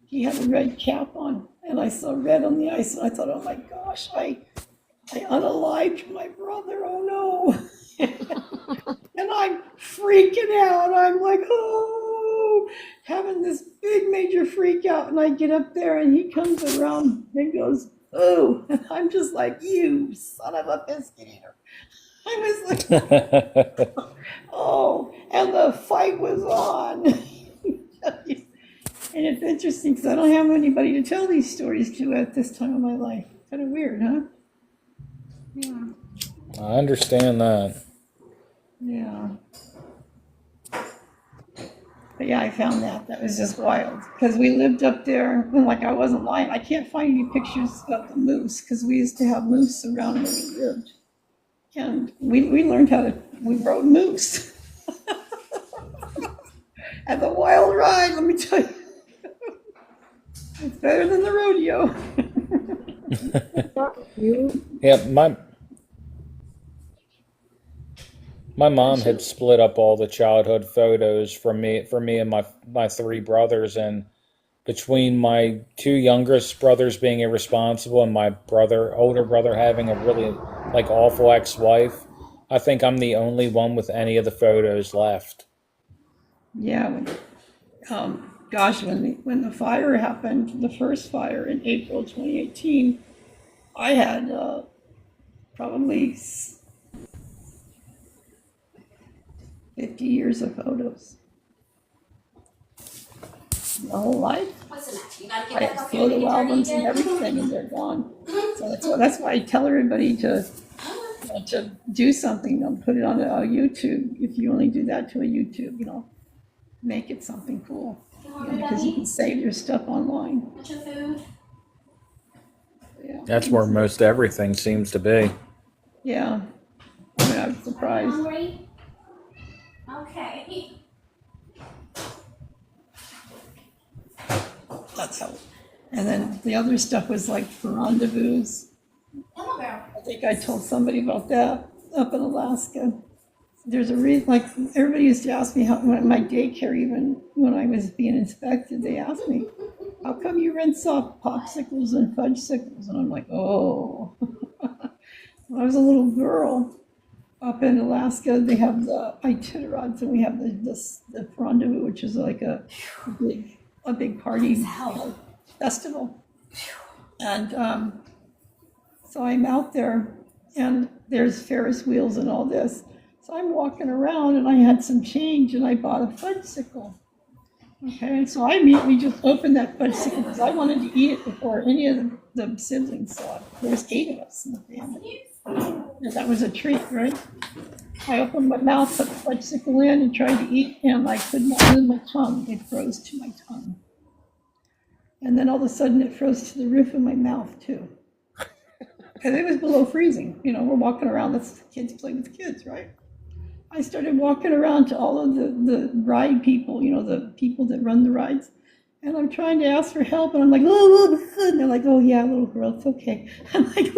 he had a red cap on, and I saw red on the ice, and I thought, oh my gosh, I unalived my brother, oh no. And I'm freaking out, I'm like, oh, having this big major freak out, and I get up there, and he comes around and goes, oh, and I'm just like, you son of a biscuit eater. I was like, oh, and the fight was on. And it's interesting because I don't have anybody to tell these stories to at this time of my life. Kind of weird, huh? Yeah. I understand that. Yeah. But yeah, I found that. That was just wild. Because we lived up there, and like I wasn't lying. I can't find any pictures of the moose because we used to have moose around where we lived. And we learned we rode moose. And the wild ride, let me tell you, it's better than the rodeo. Yeah, my mom had split up all the childhood photos for me and my three brothers, and between my two youngest brothers being irresponsible and my older brother having a really awful ex-wife, I think I'm the only one with any of the photos left. Yeah, gosh, when the fire happened, the first fire in April 2018, I had probably 50 years of photos. My whole life. I have photo albums and everything, and they're gone. So that's why I tell everybody to do something. Don't put it on a YouTube. If you only do that to a YouTube, make it something cool. Because you can save your stuff online. What's your food? Yeah. That's where most everything seems to be. Yeah. I mean, I'm surprised. Hungry? Okay. That's how. And then the other stuff was like for rendezvous. Hello, girl. I think I told somebody about that up in Alaska. There's a reason, like everybody used to ask me how my daycare, even when I was being inspected, they asked me, how come you rinse off popsicles and fudgesicles? And I'm like, oh. When I was a little girl up in Alaska, they have the Iterarods and we have the rendezvous, which is like a big party festival. And so I'm out there and there's Ferris wheels and all this. So I'm walking around and I had some change and I bought a fudgesicle. Okay, and so I immediately just opened that fudgesicle because I wanted to eat it before any of the siblings saw it. There was 8 of us in the family. And that was a treat, right? I opened my mouth, put the fudgesicle in and tried to eat and I could not move my tongue. It froze to my tongue. And then all of a sudden it froze to the roof of my mouth too. Because it was below freezing. We're walking around, let's kids play with kids, right? I started walking around to all of the ride people, the people that run the rides. And I'm trying to ask for help. And I'm like, oh, and they're like, oh, yeah, little girl, it's okay. I'm like,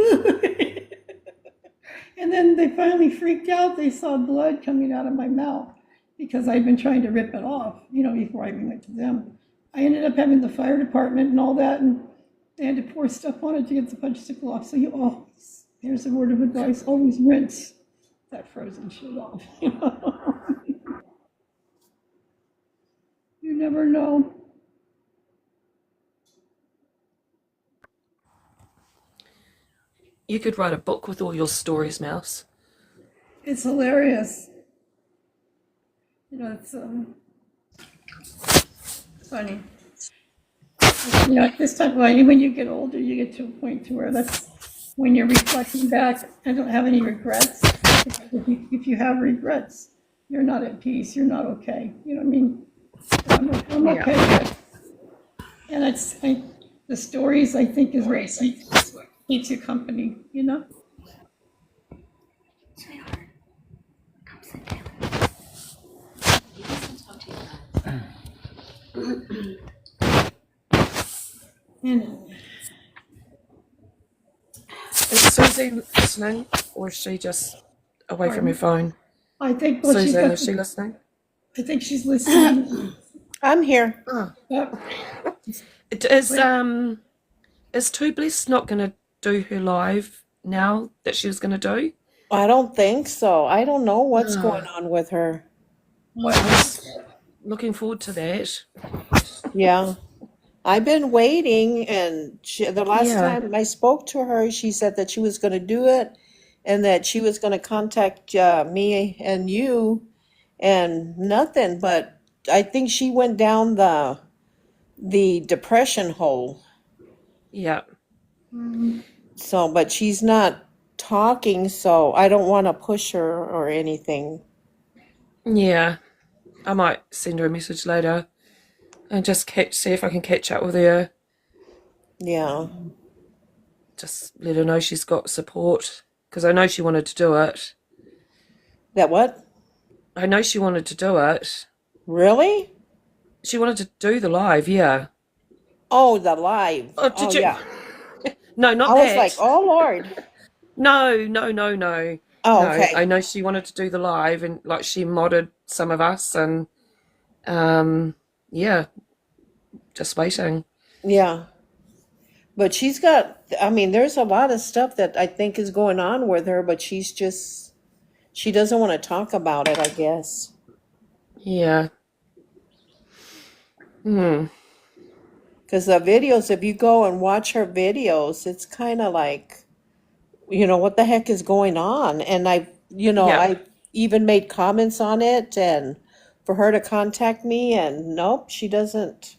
and then they finally freaked out. They saw blood coming out of my mouth because I'd been trying to rip it off, before I even went to them. I ended up having the fire department and all that. And they had to pour stuff on it to get the fudgesicle off. So you always, here's a word of advice, always rinse that frozen shit off. You never know. You could write a book with all your stories, Mouse. It's hilarious. It's funny. At this time, when you get older, you get to a point to where that's when you're reflecting back. I don't have any regrets. If you have regrets, you're not at peace. You're not okay. You know what I mean? I'm okay. Yeah. And the stories, I think, is what keeps you company, Sweetheart, come sit down. Is Susie listening, or is she just away from her phone? I think Susan, is she listening? I think she's listening. I'm here. Yep. Is Too Blessed not going to do her live now that she was going to do? I don't think so. I don't know what's going on with her. Well, I was looking forward to that. Yeah. I've been waiting, and the last time I spoke to her, she said that she was going to do it and that she was going to contact me and you, and nothing. But I think she went down the depression hole. Yeah. So, but she's not talking, so I don't want to push her or anything. Yeah. I might send her a message later and just see if I can catch up with her. Yeah. Just let her know she's got support, because I know she wanted to do it. That what? I know she wanted to do it. Really? She wanted to do the live, yeah. Oh, the live. Oh, did you? Yeah. No, not I that. was like, oh, Lord. No. Oh, No, okay. I know she wanted to do the live, and like she modded some of us, and yeah, just waiting. Yeah. But she's got, there's a lot of stuff that I think is going on with her, but she doesn't want to talk about it, I guess. Yeah. Because the videos, if you go and watch her videos, it's kind of like, what the heck is going on? And I even made comments on it, and for her to contact me, and nope, she doesn't.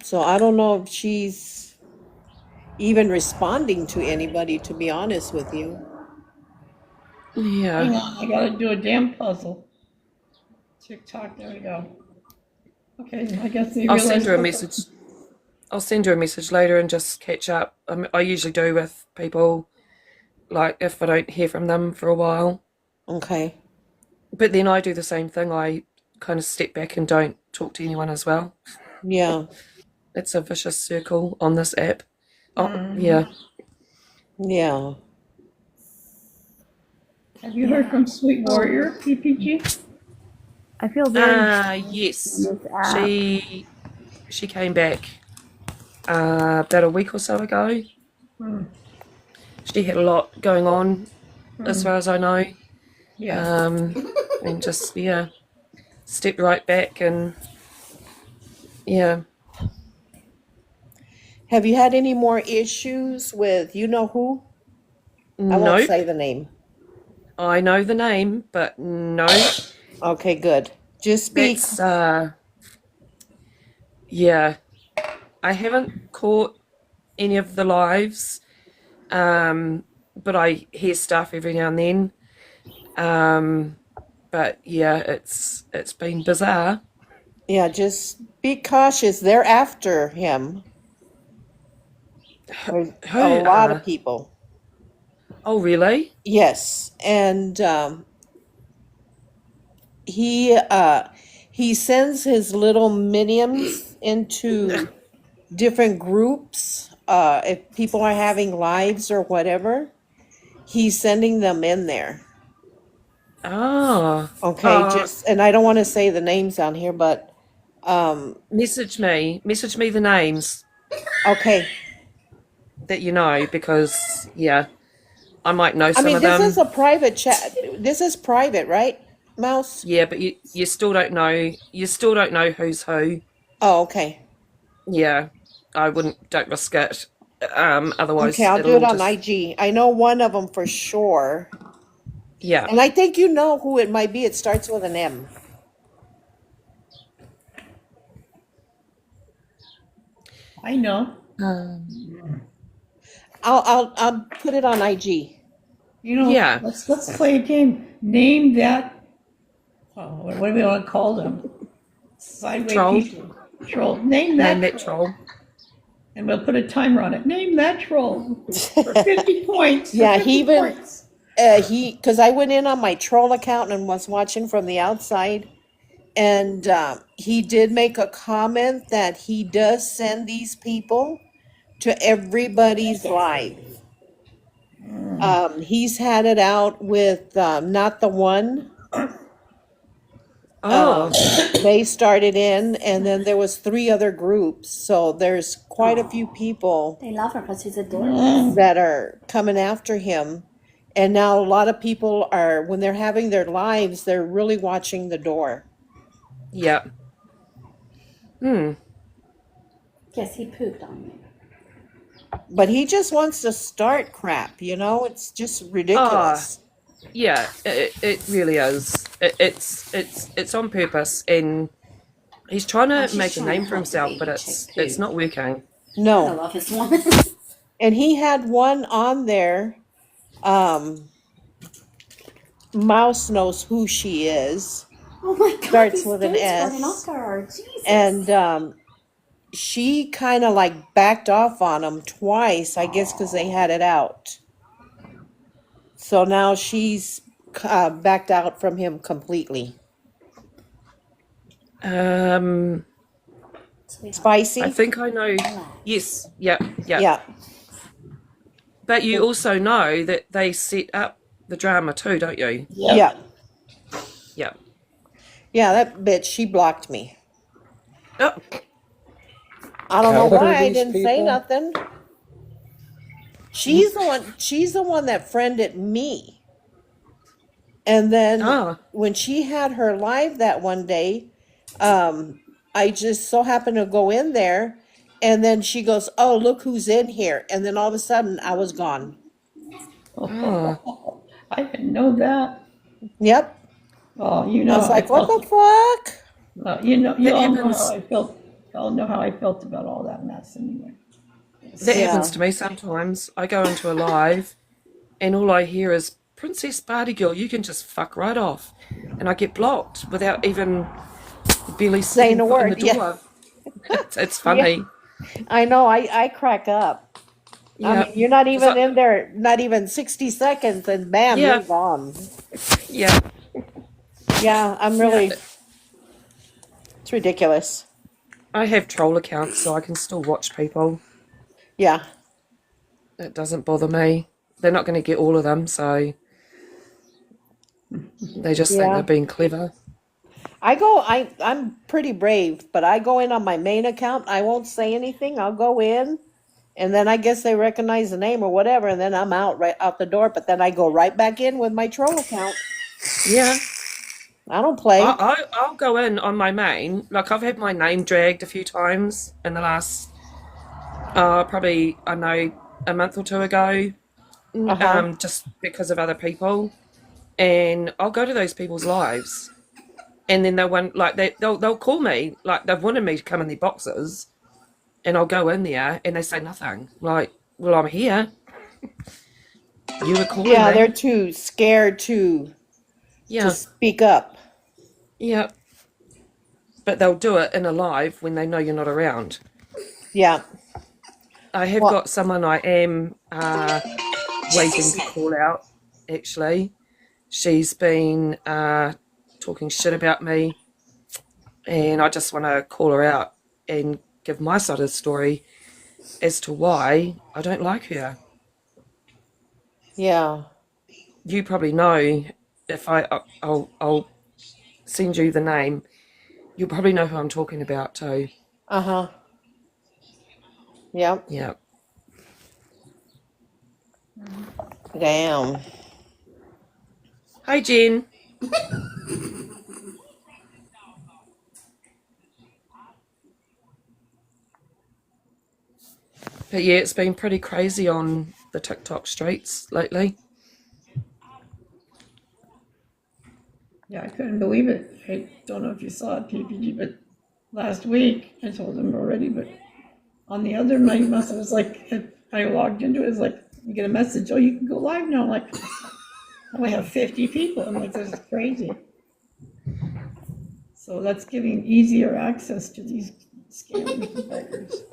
So I don't know if she's even responding to anybody, to be honest with you. Hang Yeah. on, I gotta do a damn puzzle. TikTok, there we go. Okay, I guess they I'll send realized. her a message. I'll send her a message later and just catch up. I usually do with people, like if I don't hear from them for a while. Okay. But then I do the same thing. I kind of step back and don't talk to anyone as well. Yeah. It's a vicious circle on this app. Oh, yeah. Yeah. Have you heard from Sweet Warrior, PPG? I feel very Yes. on this app. She came back about a week or so ago. She had a lot going on, as far as I know. Yeah. And just, yeah, stepped right back and, yeah. Have you had any more issues with you know who? I won't Nope. say the name. I know the name, but no. Okay, good. Just speak. That's, yeah. I haven't caught any of the lives, but I hear stuff every now and then. But yeah, it's been bizarre. Yeah, just be cautious. They're after him. There's Who a lot are? of people. Oh, really? Yes, and he sends his little minions into different groups. If people are having lives or whatever, he's sending them in there. Oh. Okay, just and I don't want to say the names on here, but Message me the names okay. that you know, because yeah, I might know I some mean, of this them. is a private chat. This is private, right, Mouse? Yeah, but you still don't know. You still don't know who's who. Oh, okay. Yeah, don't risk it. Otherwise Okay, I'll do it'll it on just IG. I know one of them for sure. yeah. And I think you know who it might be. It starts with an M. I know. I'll put it on IG. You know, Yeah. let's play a game. Name that. Oh, what do we want to call them? Sideways Troll. people. Troll. Name that. Name that troll. And we'll put a timer on it. Name that troll for 50 points. For Yeah, 50 he even points. because I went in on my troll account and was watching from the outside, and he did make a comment that he does send these people to everybody's live. He's had it out with Not the One. Oh, They started in, and then there was 3 other groups. So there's quite a few people They love her because she's adorable. that are coming after him. And now a lot of people are, when they're having their lives, they're really watching the door. yeah. Yes, he pooped on me. But he just wants to start crap, you know? It's just ridiculous. Yeah, it really is. It's on purpose, and he's trying to she's make a trying to name for help the himself, baby but chick it's poop. not working. I No. love his woman. And he had one on there. Mouse knows who she is. Oh my God, Starts these with an kids S. running after her. Jesus. And she kind of like backed off on him twice, I guess, because they had it out. So now she's backed out from him completely. Spicy? I think I know. Yes, yeah. Yeah. But you also know that they set up the drama too, don't you? Yeah. Yeah. Yeah, that bitch, she blocked me. Oh, I don't know How old are why I these didn't say people? nothing. She's the one that friended me. And then Ah. when she had her live that one day, I just so happened to go in there, and then she goes, "Oh, look who's in here." And then all of a sudden I was gone. Oh, I didn't know that. Yep. Oh, you I know, was I like, "What felt. the fuck?" You know, you That all know happens. how I felt y'all know how I felt about all that mess anyway. That Yeah. happens to me sometimes. I go into a live and all I hear is, Princess Party Girl, you can just fuck right off. And I get blocked without even barely Saying setting a foot in the word. Yeah. door. It's Yeah. funny. I know. I crack up. I Yeah. mean, you're not 'Cause even in there, not even 60 seconds, and bam, you're yeah, gone. yeah, Yeah, I'm yeah. really, it's ridiculous. I have troll accounts, so I can still watch people. Yeah. It doesn't bother me. They're not going to get all of them, so they just think they're Yeah. being clever. I'm pretty brave, but I go in on my main account. I won't say anything. I'll go in, and then I guess they recognize the name or whatever, and then I'm out right out the door. But then I go right back in with my troll account. Yeah. I don't play. I'll go in on my main. Like, I've had my name dragged a few times in the last, probably, I know, a month or two ago, Uh-huh. just because of other people. And I'll go to those people's lives. And then they'll call me, like they've wanted me to come in their boxes, and I'll go in there and they say nothing. Like, well, I'm here. You were calling Yeah, they're me. too scared to Yeah, speak up. yeah. But they'll do it in a live when they know you're not around. Yeah. I have Well, got someone I am waiting to call out, actually. She's been talking shit about me, and I just want to call her out and give my side of the story as to why I don't like her. yeah. You probably know if I'll send you the name. You'll probably know who I'm talking about too. Uh-huh. Yep. Yeah. Damn. Hi, Jen. But yeah, it's been pretty crazy on the TikTok streets lately. Yeah, I couldn't believe it. I don't know if you saw it, PPG, but last week, I told them already, but on the other night, must it was like, I logged into it, it's like, you get a message, oh, you can go live now. I'm like, I only have 50 people. I'm like, this is crazy. So that's giving easier access to these scammers and beggars.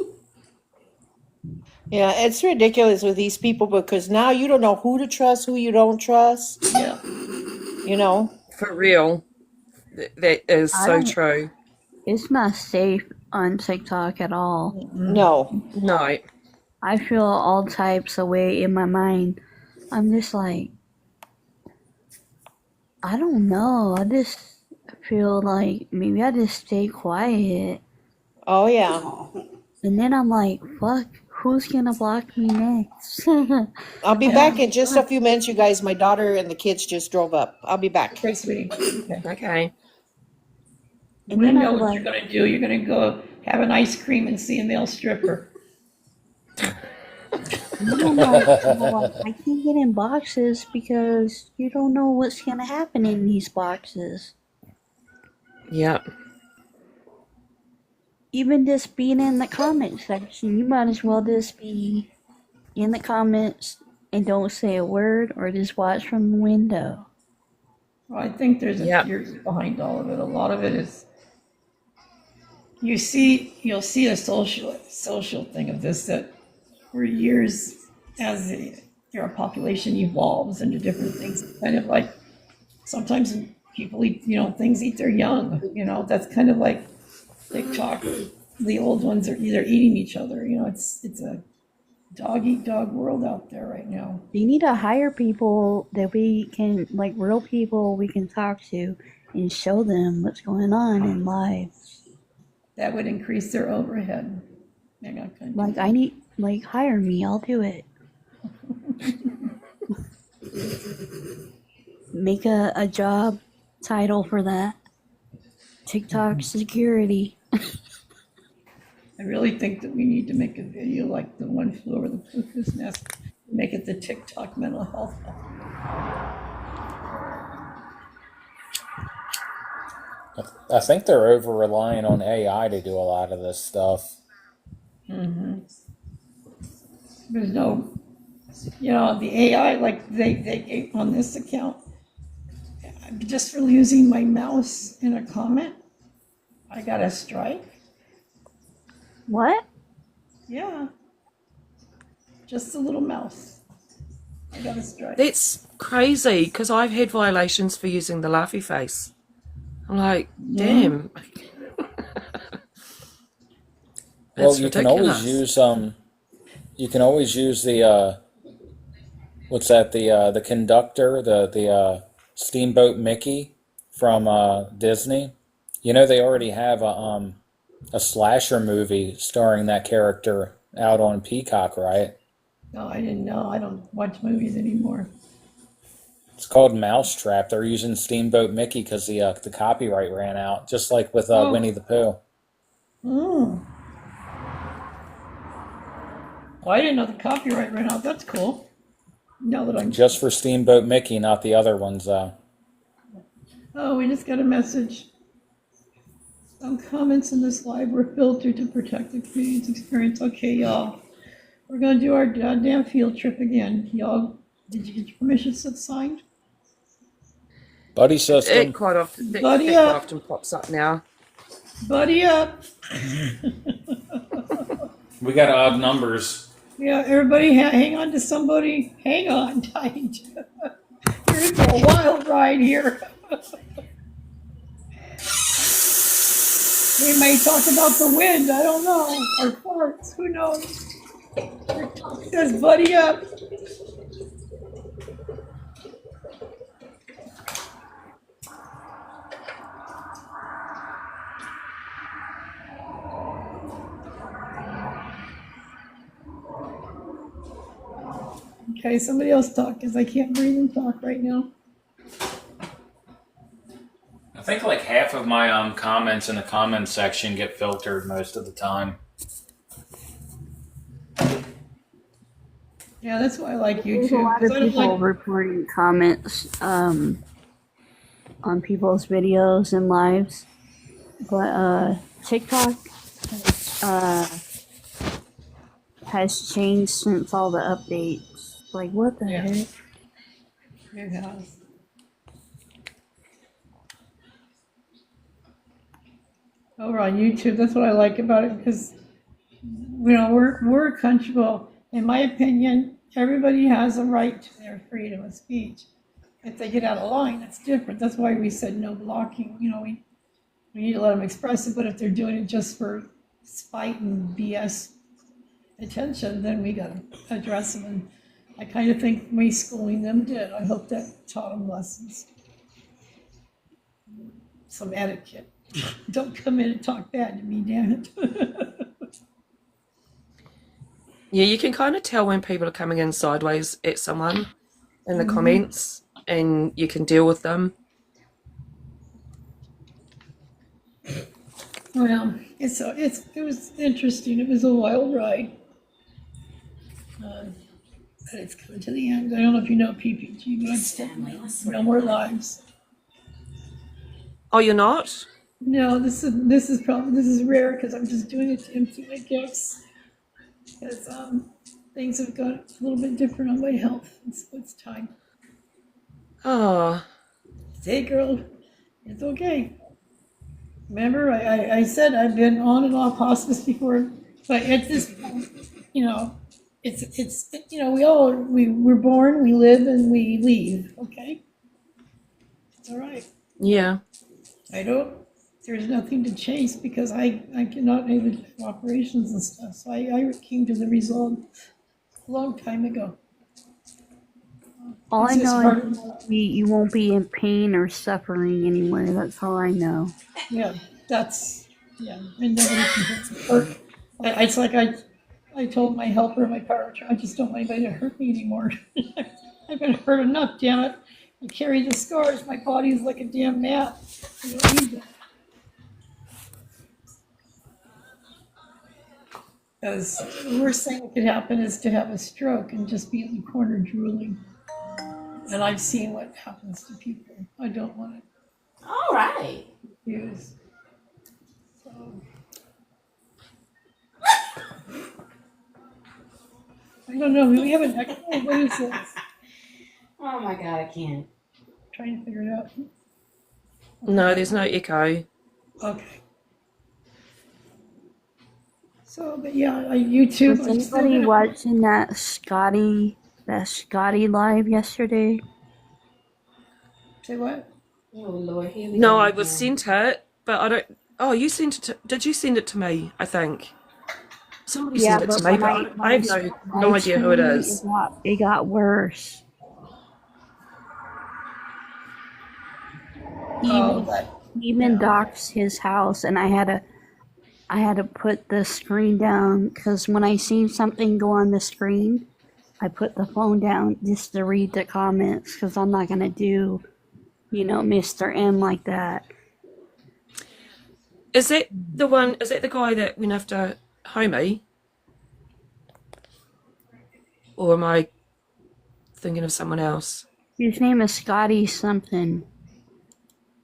Yeah, it's ridiculous with these people because now you don't know who to trust, who you don't trust, Yeah. you know? For real. That is I so don't. true. It's not safe on TikTok at all. No. No. I feel all types of way in my mind. I'm just like, I don't know. I just feel like maybe I just stay quiet. Oh, yeah. And then I'm like, fuck, who's gonna block me next? I'll be back in just a few minutes, you guys. My daughter and the kids just drove up. I'll be back. Okay, sweetie. Okay. Okay. And We then know I'm what you're like, gonna do. You're gonna go have an ice cream and see a male stripper. and then I'm like, I can't get in boxes because you don't know what's gonna happen in these boxes. Yeah. Even just being in the comment section, you might as well just be in the comments and don't say a word or just watch from the window. Well, I think there's a Yep. theory behind all of it. A lot of it is you'll see a social thing of this that for years as your population evolves into different things, kind of like sometimes people eat, things eat their young, that's kind of like TikTok. The old ones are either eating each other, it's a dog eat dog world out there right now. You need to hire people that we can, like real people we can talk to and show them what's going on in lives. That would increase their overhead. Maybe I couldn't. Like, I need, like, hire me, I'll do it. Make a job title for that. TikTok security. I really think that we need to make a video like the one flew over the cuckoo's nest, make it the TikTok mental health. I think they're over relying on AI to do a lot of this stuff. There's no, the AI, like they gave on this account, just for using my mouse in a comment, I got a strike. What? Yeah, just a little mouse. I got a strike. That's crazy because I've had violations for using the laughy face. I'm like, damn. Well, That's you can ridiculous. always use the what's that, the conductor, the Steamboat Mickey from Disney. You know they already have a slasher movie starring that character out on Peacock, right? No, I didn't know. I don't watch movies anymore. It's called Mousetrap. They're using Steamboat Mickey because the copyright ran out, just like with Winnie the Pooh. Mm. Well, I didn't know the copyright ran out. That's cool. Now that I'm Just for Steamboat Mickey, not the other ones. Oh, we just got a message. Some comments in this live were filtered to protect the community's experience. Okay, y'all. We're going to do our goddamn field trip again. Y'all, did you get your permission slip signed? Buddy system. It quite often, Buddy that quite up. often pops up now. Buddy up. We got odd numbers. Yeah, everybody hang on to somebody. Hang on tight. You're in for a wild ride here. We may talk about the wind. I don't know. Or farts. Who knows? Just buddy up. Okay, somebody else talk because I can't breathe and talk right now. I think like half of my comments in the comments section get filtered most of the time. Yeah, that's why I like There's a YouTube. lot 'Cause of I don't people like. reporting comments on people's videos and lives, but TikTok has changed since all the updates. Like, what the Yeah. heck? It has. Over on YouTube, that's what I like about it because we're a country. Well, in my opinion, everybody has a right to their freedom of speech. If they get out of line, that's different. That's why we said no blocking. We need to let them express it. But if they're doing it just for spite and BS attention, then we got to address them. And I kind of think me schooling them did. I hope that taught them lessons. Some etiquette. Don't come in and talk bad to me, damn it. Yeah, you can kind of tell when people are coming in sideways at someone in the comments, and you can deal with them. Well, it was interesting. It was a wild ride. But it's coming to the end. I don't know if you know PPG, but I'm still no more lives. Oh, you're not? No, this is rare because I'm just doing it to empty my gifts. Because things have got a little bit different on my health, and so it's time. Oh, Hey, girl, it's okay. Remember, I said I've been on and off hospice before, but at this point, it's we're born, we live, and we leave. Okay, it's all right. yeah. There's nothing to chase because I cannot have operations and stuff. So I came to the resolve a long time ago. All I It's just know hard. is you won't be in pain or suffering anymore. That's all I know. Yeah, and nobody can hurt. It's like I told my helper, my power, I just don't want anybody to hurt me anymore. I've been hurt enough, damn it. I carry the scars. My body is like a damn mat. I don't need that. Because the worst thing that could happen is to have a stroke and just be in the corner drooling. And I've seen what happens to people. I don't want it. All right. use. So. I don't know. We have an echo. What is this? Oh my God, I can't. Trying to figure it out. No, there's no echo. Okay. So, but yeah, YouTube. Was I'm still anybody gonna. watching that Scotty live yesterday? Say what? Oh Lord, here we No, go I was again. sent it, but I don't. Oh, you sent it to. Did you send it to me? I think somebody Yeah, sent it to but me, when but I have no live idea who it streaming, is. it got worse. He Oh, even that. he even Yeah. doxed his house, and I had to put the screen down because when I seen something go on the screen, I put the phone down just to read the comments because I'm not gonna do, Mr. M like that. Is it the one? Is it the guy that went after Homie, or am I thinking of someone else? His name is Scotty something.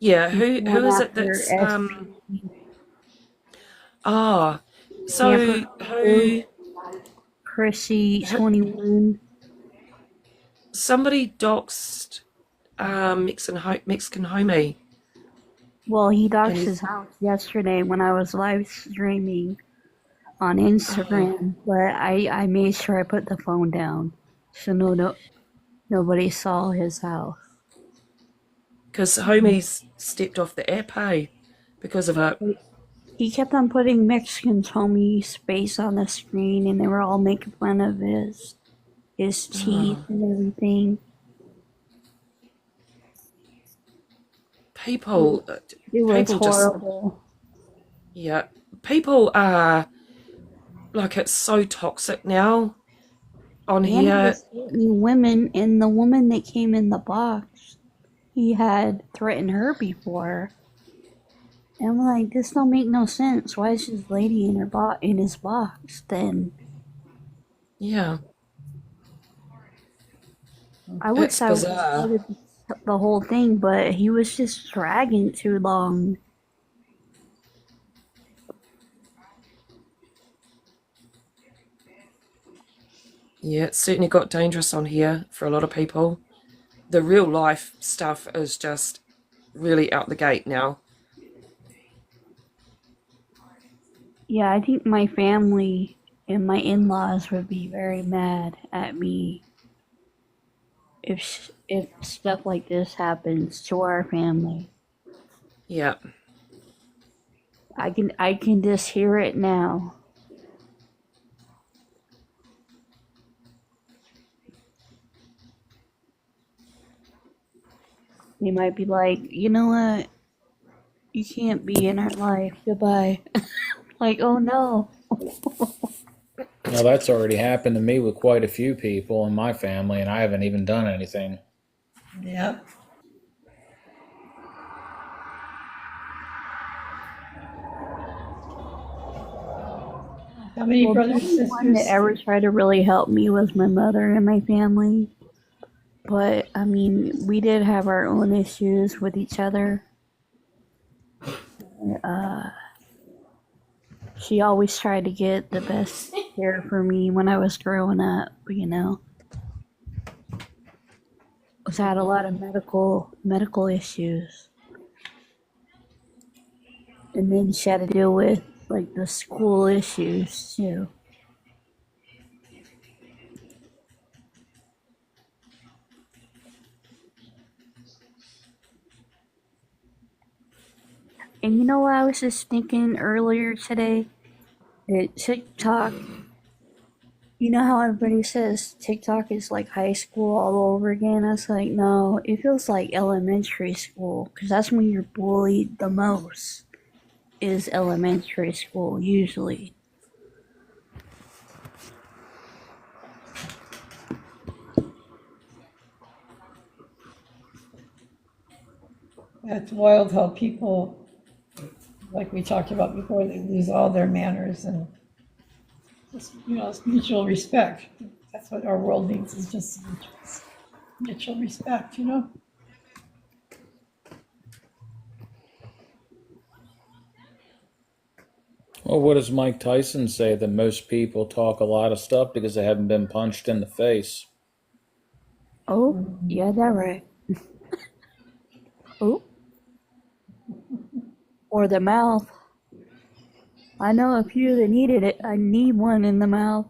Yeah, He's who going is it after that's SP ah? Camper So Crew, who? Chrissy 21. Somebody doxed Mexican Homie, Well, he and doxed his he's house yesterday when I was live streaming on oh, Instagram, but I made sure I put the phone down so nobody saw his house. because Homie's stepped off the app, hey, because of it. He kept on putting Mexican's homie's face on the screen, and they were all making fun of his teeth Oh, and everything. people, It was people just horrible. yeah, people are like it's so toxic now on And he here. was hitting women, and the woman that came in the box, he had threatened her before. And I'm like, this don't make no sense. Why is this lady in his box then? Yeah, I wish it's I would have bizarre. started the whole thing, but he was just dragging too long. Yeah, it's certainly got dangerous on here for a lot of people. The real life stuff is just really out the gate now. Yeah, I think my family and my in-laws would be very mad at me if stuff like this happens to our family. Yeah, I can just hear it now. They might be like, you know what? You can't be in our life. Goodbye. Like, oh no. Now that's already happened to me with quite a few people in my family, and I haven't even done anything. Yep. How many Well, the brothers only and one that sisters? ever tried to really help me was my mother and my family. But I mean, we did have our own issues with each other. She always tried to get the best care for me when I was growing up, I had a lot of medical issues. And then she had to deal with like the school issues too. And you know what I was just thinking earlier today? That TikTok, you know how everybody says TikTok is like high school all over again? I was like, no, it feels like elementary school because that's when you're bullied the most, is elementary school usually. That's wild how people, like we talked about before, they lose all their manners and just, it's mutual respect. That's what our world needs, is just mutual respect. Well, what does Mike Tyson say? That most people talk a lot of stuff because they haven't been punched in the face. Oh, yeah, that right. Oh, or the mouth. I know a few that needed it. I need one in the mouth.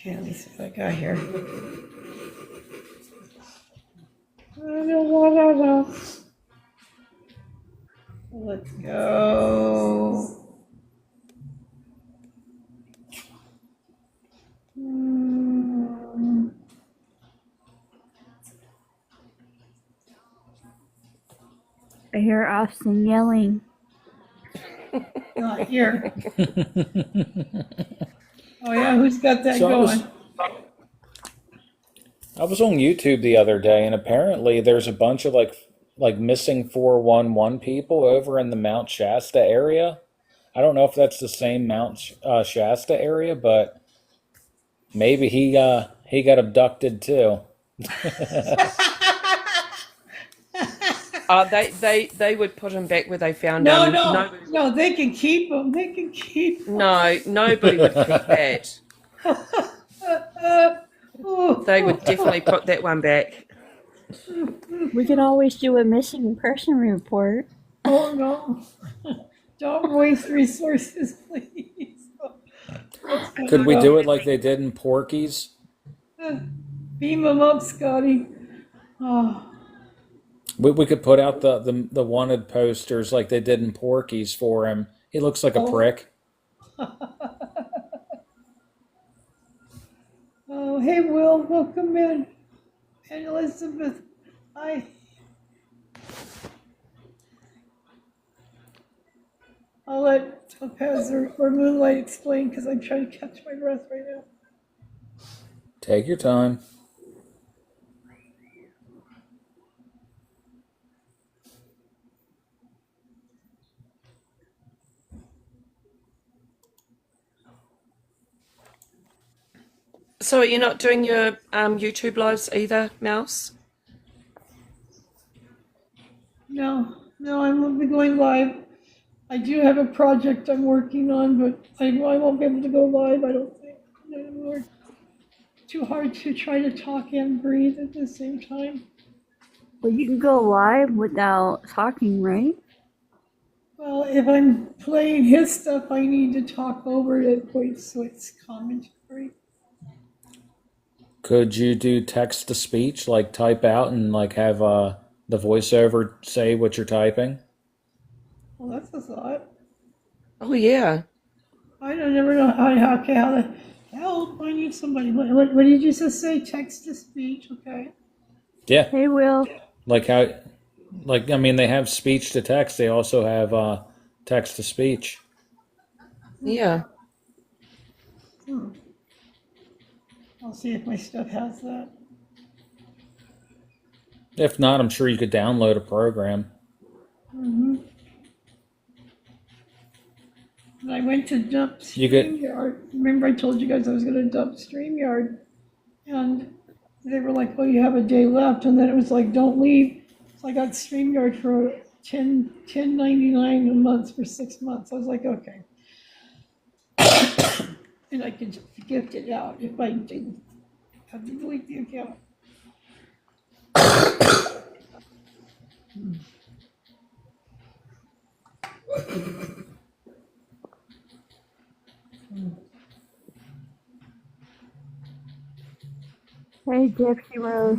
Okay, let me see what I got here. Let's go. I hear Austin yelling. Not here. Oh yeah, who's got that So going? I was on YouTube the other day, and apparently there's a bunch of like missing 411 people over in the Mount Shasta area. I don't know if that's the same Mount Shasta area, but maybe he got abducted too. They would put him back where they found No, him. no, they can keep them. They can keep them. No, nobody would keep that. They would definitely put that one back. We can always do a missing person report. Oh no. Don't waste resources, please. Could we do it like they did in Porky's? Beam them up, Scotty. Oh. We could put out the wanted posters like they did in Porky's for him. He looks like a prick. Oh, hey, Will, welcome in. And Elizabeth, hi. I'll let Topaz or Moonlight explain because I'm trying to catch my breath right now. Take your time. So you're not doing your YouTube lives either, Mouse? No, I won't be going live. I do have a project I'm working on, but I won't be able to go live, I don't think. It's too hard to try to talk and breathe at the same time. Well, you can go live without talking, right? Well, if I'm playing his stuff, I need to talk over it so it's commentary. Could you do text to speech, like type out and like have the voiceover say what you're typing? Well, that's a thought. Oh yeah. I don't never know how to help. I need somebody. What did you just say? Text to speech, okay? Yeah. Hey, Will. I mean, they have speech to text. They also have text to speech. Yeah. I'll see if my stuff has that. If not, I'm sure you could download a program. And I went to dump StreamYard. Remember I told you guys I was going to dump StreamYard. And they were like, oh, you have a day left. And then it was like, don't leave. So I got StreamYard for $10.99 a month for 6 months. I was like, okay. And I could gift it out if I didn't have to delete the account. Hey, Gypsy Rose.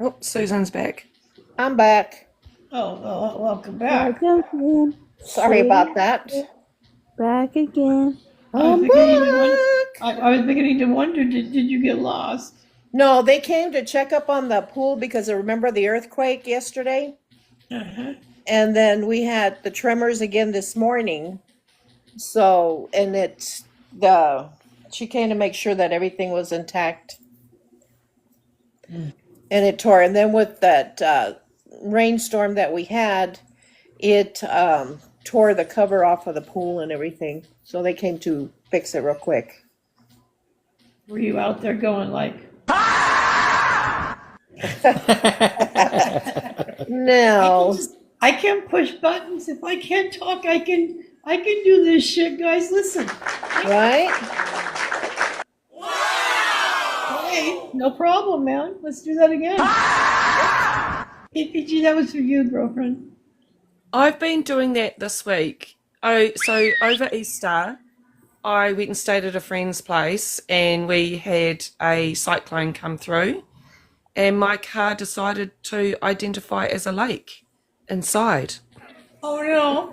Oh, Susan's back. I'm back. Oh, well, welcome back. Back again. Sorry about that. Back again. I was beginning to wonder, did you get lost? No, they came to check up on the pool because I remember the earthquake yesterday. And then we had the tremors again this morning. So, and she came to make sure that everything was intact. And it tore. And then with that rainstorm that we had, it tore the cover off of the pool and everything. So they came to fix it real quick. Were you out there going like, No. I can push buttons. If I can't talk, I can do this shit, guys. Listen. Right? Hey, no problem, man. Let's do that again. APG, that was for you, girlfriend. I've been doing that this week. Oh, so over Easter, I went and stayed at a friend's place, and we had a cyclone come through, and my car decided to identify as a lake inside. Oh no.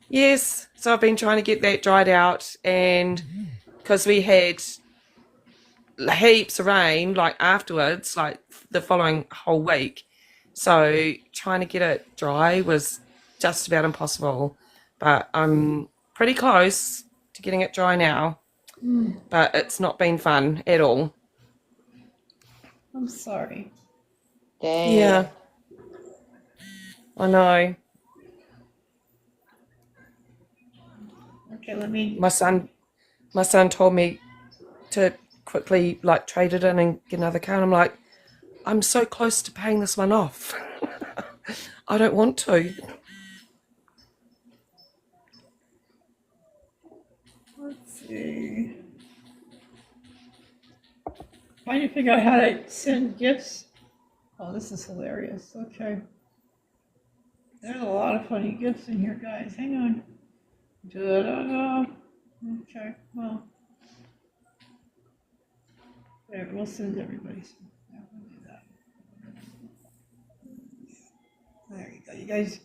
Yes, so I've been trying to get that dried out, and because we had heaps of rain, like afterwards, like the following whole week, so trying to get it dry was just about impossible. But I'm pretty close to getting it dry now, but it's not been fun at all. I'm sorry. Dang. Yeah, I know. Okay, let me. My son told me to quickly like trade it in and get another car. And I'm like, I'm so close to paying this one off. I don't want to. Let's see. Trying to figure out how to send gifts. Oh, this is hilarious. Okay. There's a lot of funny gifts in here, guys. Hang on. Da-da-da. Okay, well. There, we'll send everybody some. Yeah, we'll do that. There you go. You guys,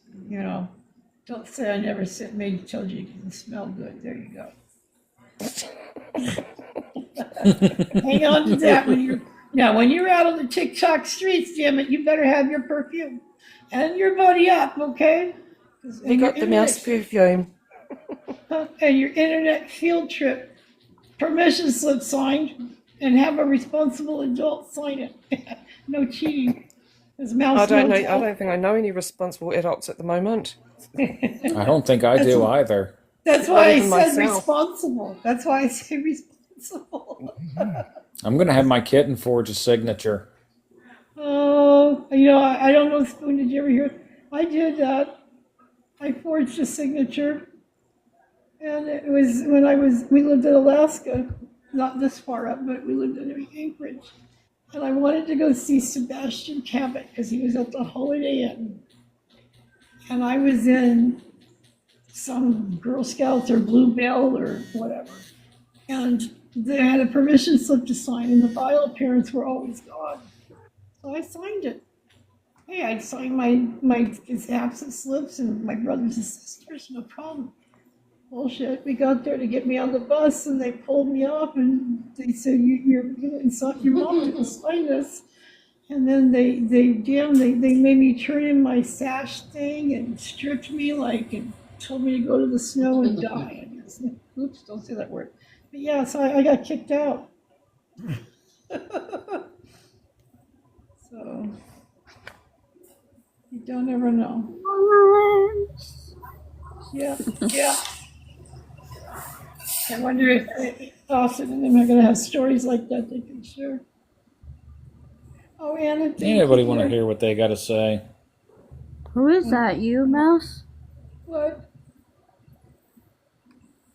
don't say I never made told you can smell good. There you go. Hang on to that when you're out on the TikTok streets, damn it, you better have your perfume and your buddy up, okay? You got the mouse perfume. And your internet field trip permission slip signed, and have a responsible adult sign it. No cheating. I don't think I know any responsible adults at the moment. I don't think I do either. That's why I even said myself. responsible. That's why I say responsible. I'm going to have my kitten forge a signature. Oh, I don't know, Spoon, did you ever hear? I did that. I forged a signature. And it was when we lived in Alaska, not this far up, but we lived in Anchorage. And I wanted to go see Sebastian Cabot because he was at the Holiday Inn. And I was in some Girl Scouts or Blue Bell or whatever. And they had a permission slip to sign, and the bio parents were always gone. So I signed it. Hey, I'd sign my absent slips and my brothers and sisters, no problem. Bullshit. We got there to get me on the bus, and they pulled me up, and they said, your mom didn't sign this. And then they made me turn in my sash thing and stripped me and told me to go to the snow and die. I guess. Oops, don't say that word. But yeah, so I got kicked out. So you don't ever know. Yeah. I wonder if Austin and them are going to have stories like that they can share. Oh, Anna. Anybody want to hear what they got to say? Who is that? You, Mouse? What?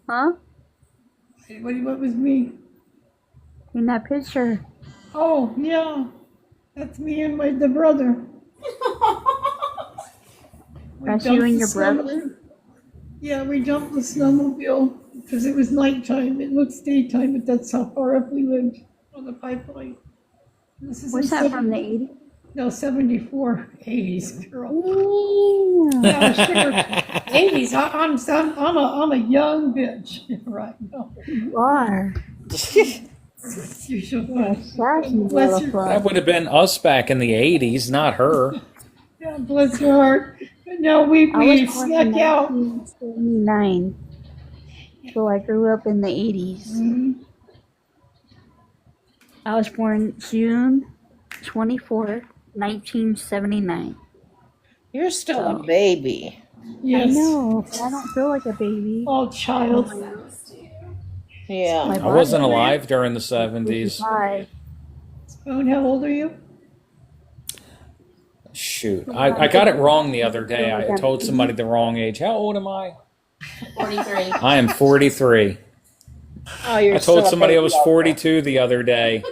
Huh? What was me? In that picture. Oh, yeah. That's me and the brother. That's you and your brother? Yeah, we jumped the snowmobile because it was nighttime. It looks daytime, but that's how far up we lived on the pipeline. This is What's that from the 80s? No, 74, 80s, girl. Ooh. Yeah, sure. 80s. I'm a young bitch, right? No. You are. You're so Yeah, funny. sassy Bless your, That motherfucker. would have been us back in the 80s, not her. yeah, bless your heart. But no, we, I was we born in snuck out. 1979, so I grew up in the 80s. I was born June 24th, 1979. You're still a So, baby. I Yes. know, but I don't feel like a baby. Oh, child. Yeah. My I body wasn't How old are you? alive during the 70s. 55. Spoon, how old are you? Shoot. I got it wrong the other day. I told somebody the wrong age. How old am I? 43. I am 43. Oh, you're I still told a somebody I baby was out 42 the other day.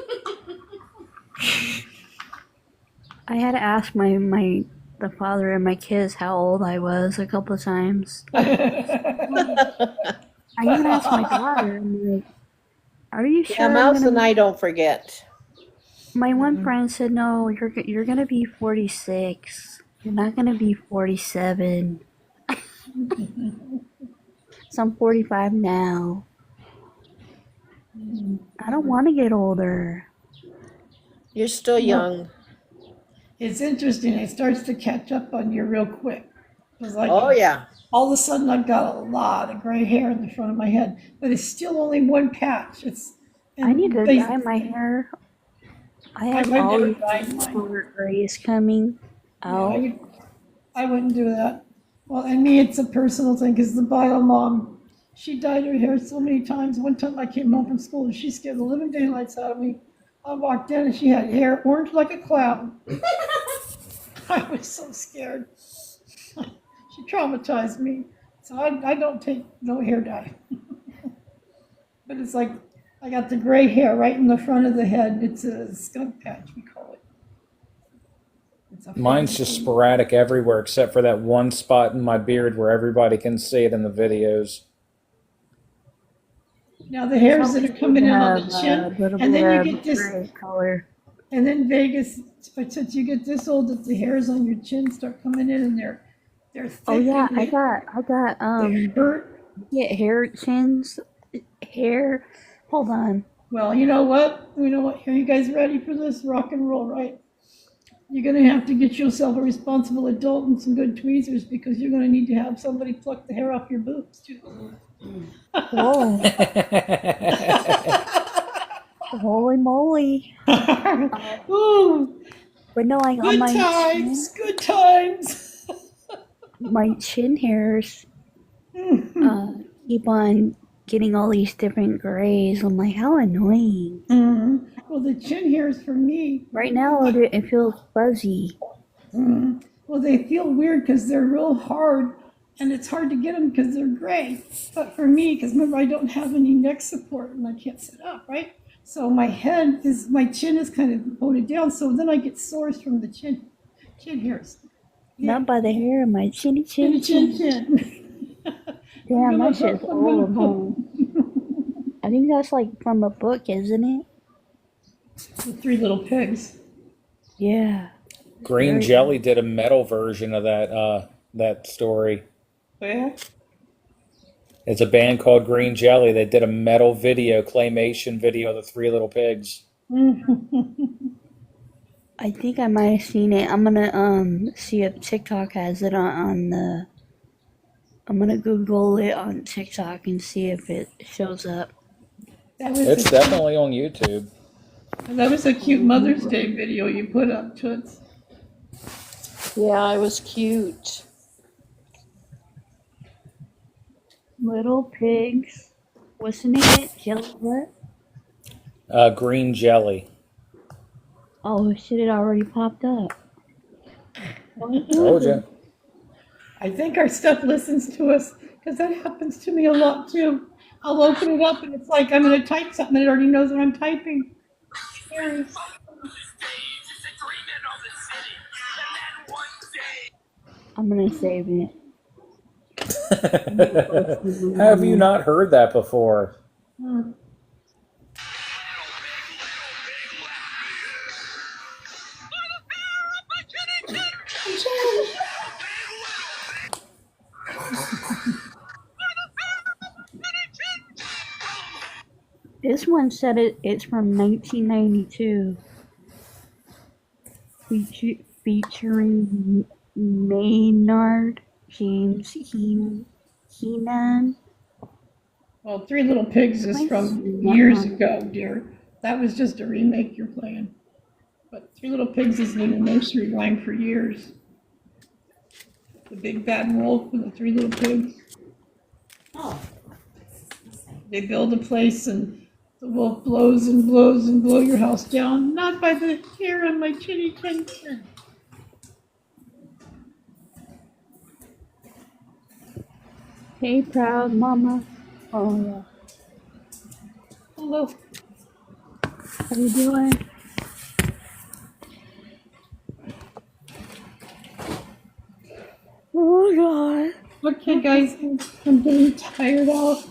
I had to ask the father of my kids how old I was a couple of times. I even asked my daughter, I'm like, "Are you there. sure Yeah, I'm Mouse gonna?" and I don't forget. My one friend said, "No, you're gonna be 46. You're not gonna be 47." So I'm 45 now. I don't want to get older. You're still young. It's interesting. It starts to catch up on you real quick. It's like Oh, yeah. all of a sudden I've got a lot of gray hair in the front of my head, but it's still only one patch. I need to they- dye my hair. I have I've all never these dyed mine. short grays coming out. I wouldn't do that. Well, and me, it's a personal thing because the bio mom, she dyed her hair so many times. One time I came home from school and she scared the living daylights out of me. I walked in and she had hair orange like a cloud. I was so scared. She traumatized me. So I don't take no hair dye. But it's like I got the gray hair right in the front of the head. It's a skunk patch, we call it. It's a Mine's just sporadic everywhere except for that one spot in my beard where everybody can see it in the videos. Now the hairs that are coming in on the chin, and then you get this, gray color. and then Vegas, but since you get this old, that the hairs on your chin start coming in and they're thick. Oh yeah, and I got they hurt. get hair chins, hair. Hold on. Well, you know what? Are you guys ready for this rock and roll, right? You're gonna have to get yourself a responsible adult and some good tweezers because you're gonna need to have somebody pluck the hair off your boobs too. Whoa. Holy moly. Ooh, But no, I got good my times, good times. my chin hairs keep on getting all these different grays. I'm like, how annoying. Well, the chin hairs for me, Right now it feels fuzzy. well, they feel weird because they're real hard and it's hard to get them because they're gray. But for me, because remember, I don't have any neck support and I can't sit up, right? So my chin is kind of loaded down. So then I get sores from the chin hairs. Not by the hair of my chinny chin Chin, chin. chin. Damn, that shit's old, huh? I think that's like from a book, isn't it? The Three Little Pigs. Yeah. Green Jelly did a metal version of that story. Where? It's a band called Green Jelly. They did a metal video, claymation video of the Three Little Pigs. I think I might have seen it. I'm gonna see if TikTok has it on the. I'm gonna Google it on TikTok and see if it shows up. It's definitely on YouTube. That was a cute Mother's Day video you put up, Toots. Yeah, it was cute. Little pigs. What's the name of it? Jelly what? Green Jelly. Oh shit! It already popped up. Told you. I think our stuff listens to us because that happens to me a lot too. I'll open it up and it's like I'm going to type something and it already knows what I'm typing. Scary. I'm gonna save it. Have you not heard that before? This This one said it's from 1992, featuring Maynard James Keenan. Well, Three Little Pigs is from years ago, dear. That was just a remake you're playing. But Three Little Pigs has been a nursery rhyme for years. The Big Bad Wolf and the Three Little Pigs. Oh. They build a place and the wolf blows and blows and blow your house down. Not by the hair on my chinny chin chin. Hey, proud mama. Oh yeah. Hello. How you doing? Oh God. Okay, guys, I'm getting tired out.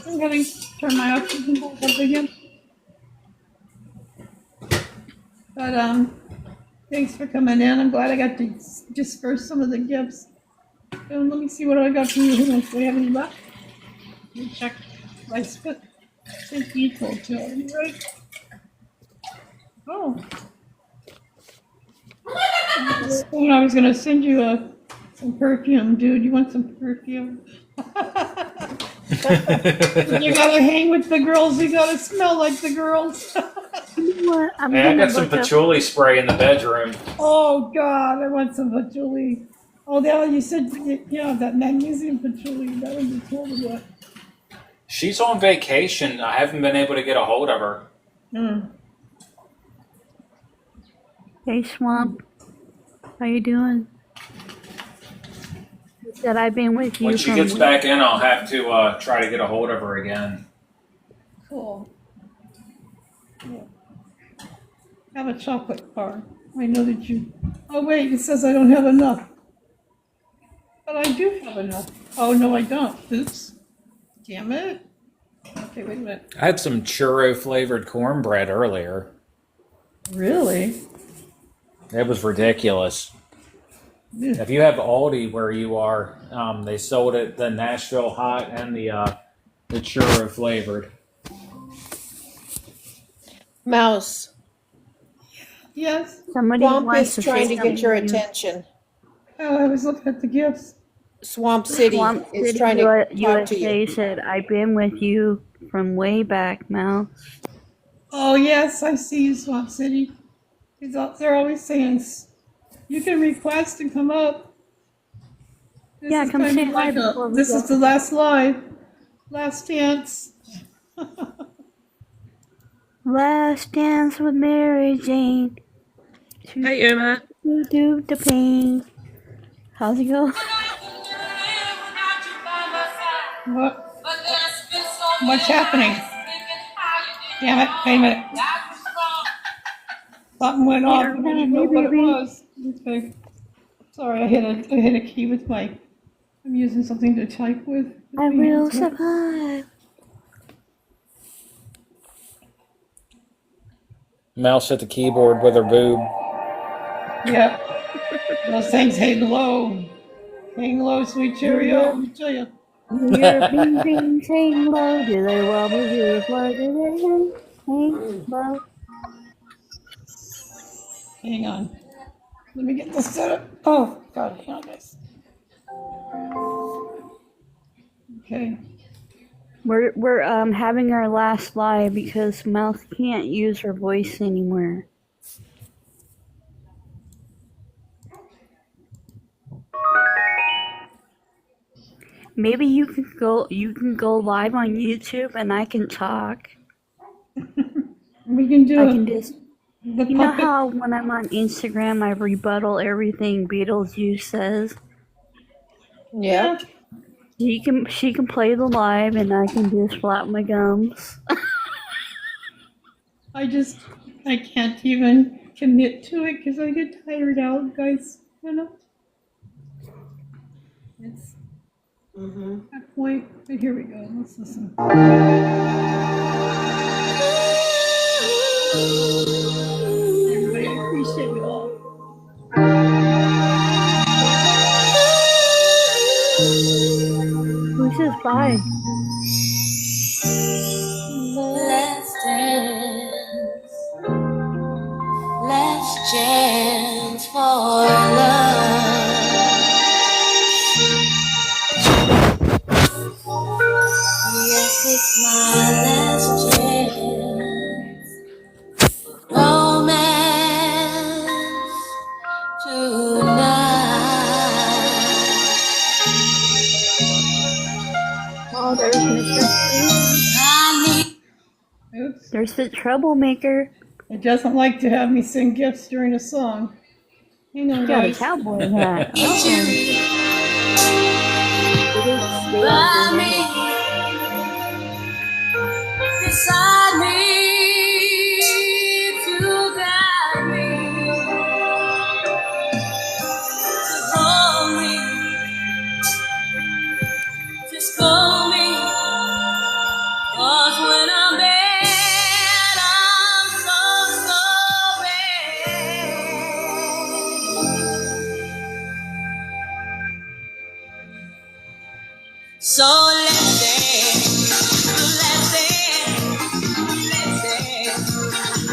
I'm gonna turn my oxygen back up again. But thanks for coming in. I'm glad I got to disperse some of the gifts. And let me see what I got for you. Do we have any left? Let me check. I sent equal to it, right? Oh. And I was gonna send you some perfume, dude. You want some perfume? You gotta hang with the girls. You gotta smell like the girls. You know what? I'm Hey, I gonna got some look up. patchouli spray in the bedroom. Oh God, I want some patchouli. Oh, yeah, you said yeah, that magnesium patchouli. That was a total what? She's on vacation. I haven't been able to get a hold of her. Hey, Swamp. How you doing? He said I've been with you When she from gets back in, I'll have to try to get a hold of her again. Cool. Yeah. Have a chocolate bar. I know that you. Oh wait, it says I don't have enough. But I do have enough. Oh no, I don't. Oops. Damn it. Okay, wait a minute. I had some churro flavored cornbread earlier. Really? It was ridiculous. Yeah. If you have Aldi where you are, they sold it the Nashville hot and the churro flavored. Mouse, Yes. somebody Swamp wants is to trying say to get your something to you. attention. Oh, I was looking at the gifts. Swamp City Swamp is City trying to talk to USA you. said I've been with you from way back, Mouse. Oh yes, I see you, Swamp City. They're always saying you can request and come up. This Yeah, is come kind say of hi like before we this go. is the last live, last dance. Last dance with Mary Jane. Hey, Irma. Do the pain. How's it go? What's happening? Damn it! Wait a minute. Something went off. I didn't know what it was. Okay. Sorry, I hit a key with my. I'm using something to type with. I will survive. Mouse hit the keyboard with her boob. Yep. Those things hang low. Hang low, sweet Cheerio. Let me tell you. European things hang low. Do they wobble? Do they fly? Do they hang low? Hang on. Let me get this set up. Oh, God, hang on, guys. Okay. We're having our last live because Mouse can't use her voice anymore. Maybe you can go live on YouTube and I can talk. We can do I it. can just The you know puppet. how when I'm on Instagram I rebuttal everything Beetlejuice says? Yeah. She can play the live and I can just flap my gums. I can't even commit to it because I get tired out, guys. You know? It's that point. But here we go. Let's listen. Everybody, I appreciate you all. Who's this by? Let's chance for love. Yes, it's my last chance. Romance tonight. Oh, there's Mr. Steve. I need Oops. There's the troublemaker. It doesn't like to have me sing gifts during a song. Hang on, Got a guys. cowboy hat. you Oh, by me, beside me, to guide me, to hold me, to scold me. 'Cause when I'm bad, I'm so bad. So let's dance, let's dance, let's dance,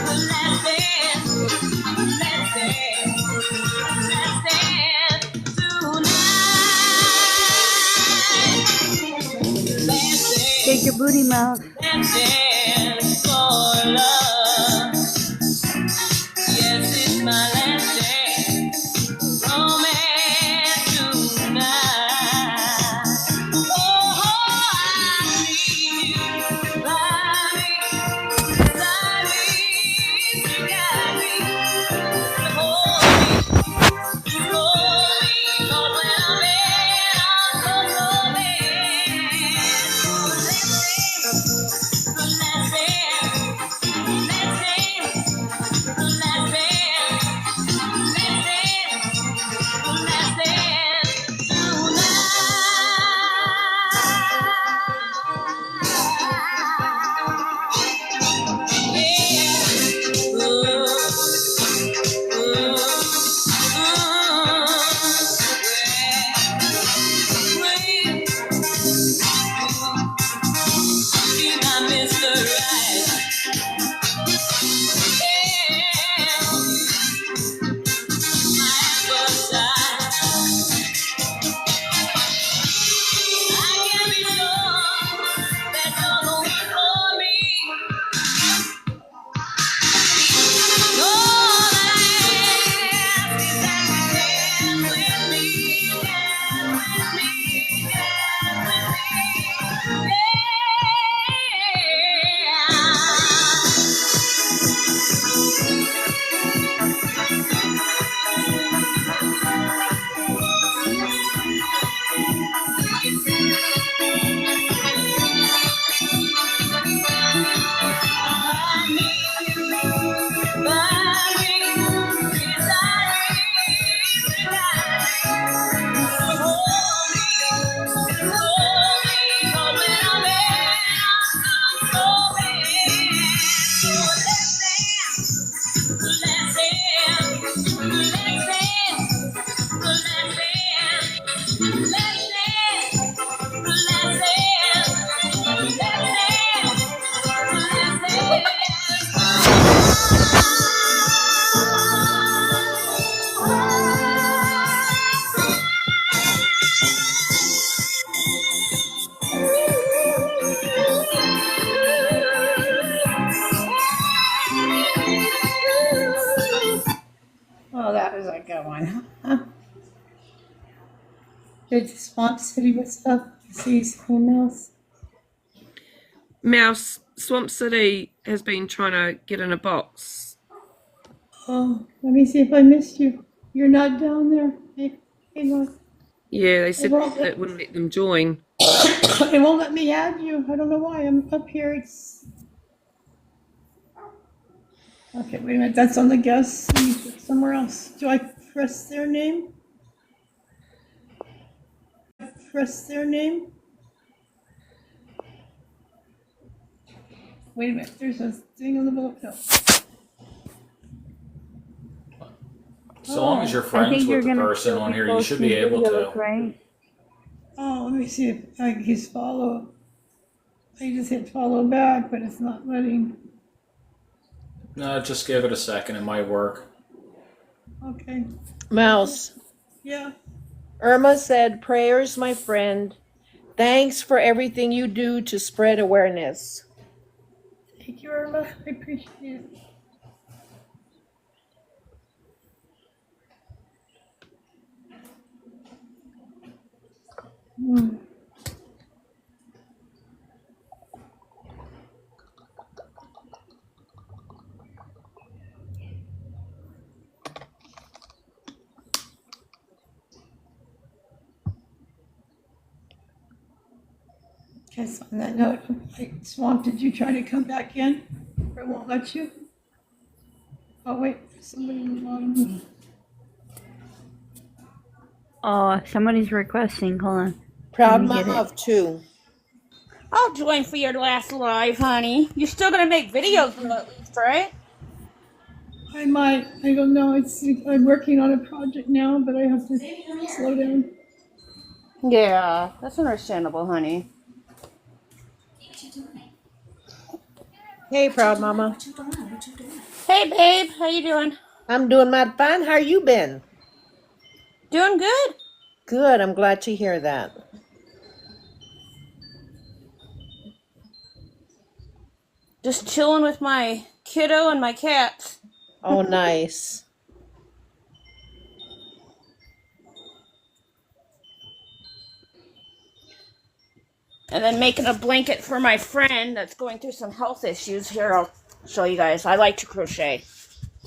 let's dance, let's dance, let's dance tonight. Let's shake your dance, booty mouth. let's dance for love. Yes, it's my last dance. Romance tonight. Oh, I need you by me, beside me, to guide me, to hold me, to hold me. 'Cause when I'm bad, I'm so bad. Let's Mr. Right. Oh, that was a good one. Did Swamp City, what's up? See emails? Mouse, Swamp City has been trying to get in a box. Oh, let me see if I missed you. You're not down there. Hang on. Yeah, they said won't let- it wouldn't let them join. It won't let me add you. I don't know why. I'm up here. It's okay. Wait a minute. That's on the guests. Let me put somewhere else. Do I press their name? Press their name. Wait a minute. There's a thing on the book. No. So long as you're I friends think you're with the gonna person still on be here, you should be posting able videos, to. right? Oh, let me see if he's follow. I just hit follow back, but it's not letting. No, just give it a second. It might work. Okay. Mouse. Yeah. Irma said, prayers, my friend. Thanks for everything you do to spread awareness. Thank you, Irma. I appreciate it. Okay, so on that note, Swamp, did you try to come back in? Or it won't let you? Oh, wait, somebody in the bottom. Oh, somebody's requesting. Hold on. Proud Let me mom get it. of 2. I'll join for your last live, honey. You're still gonna make videos of it, at least, right? I might. I don't know. I'm working on a project now, but I have to slow down. Yeah, that's understandable, honey. Hey, proud mama. Hey, babe, how you doing? I'm doing mighty fine. How you been? Doing good. Good. I'm glad to hear that. Just chilling with my kiddo and my cats. Oh, nice. And then making a blanket for my friend that's going through some health issues. Here, I'll show you guys. I like to crochet.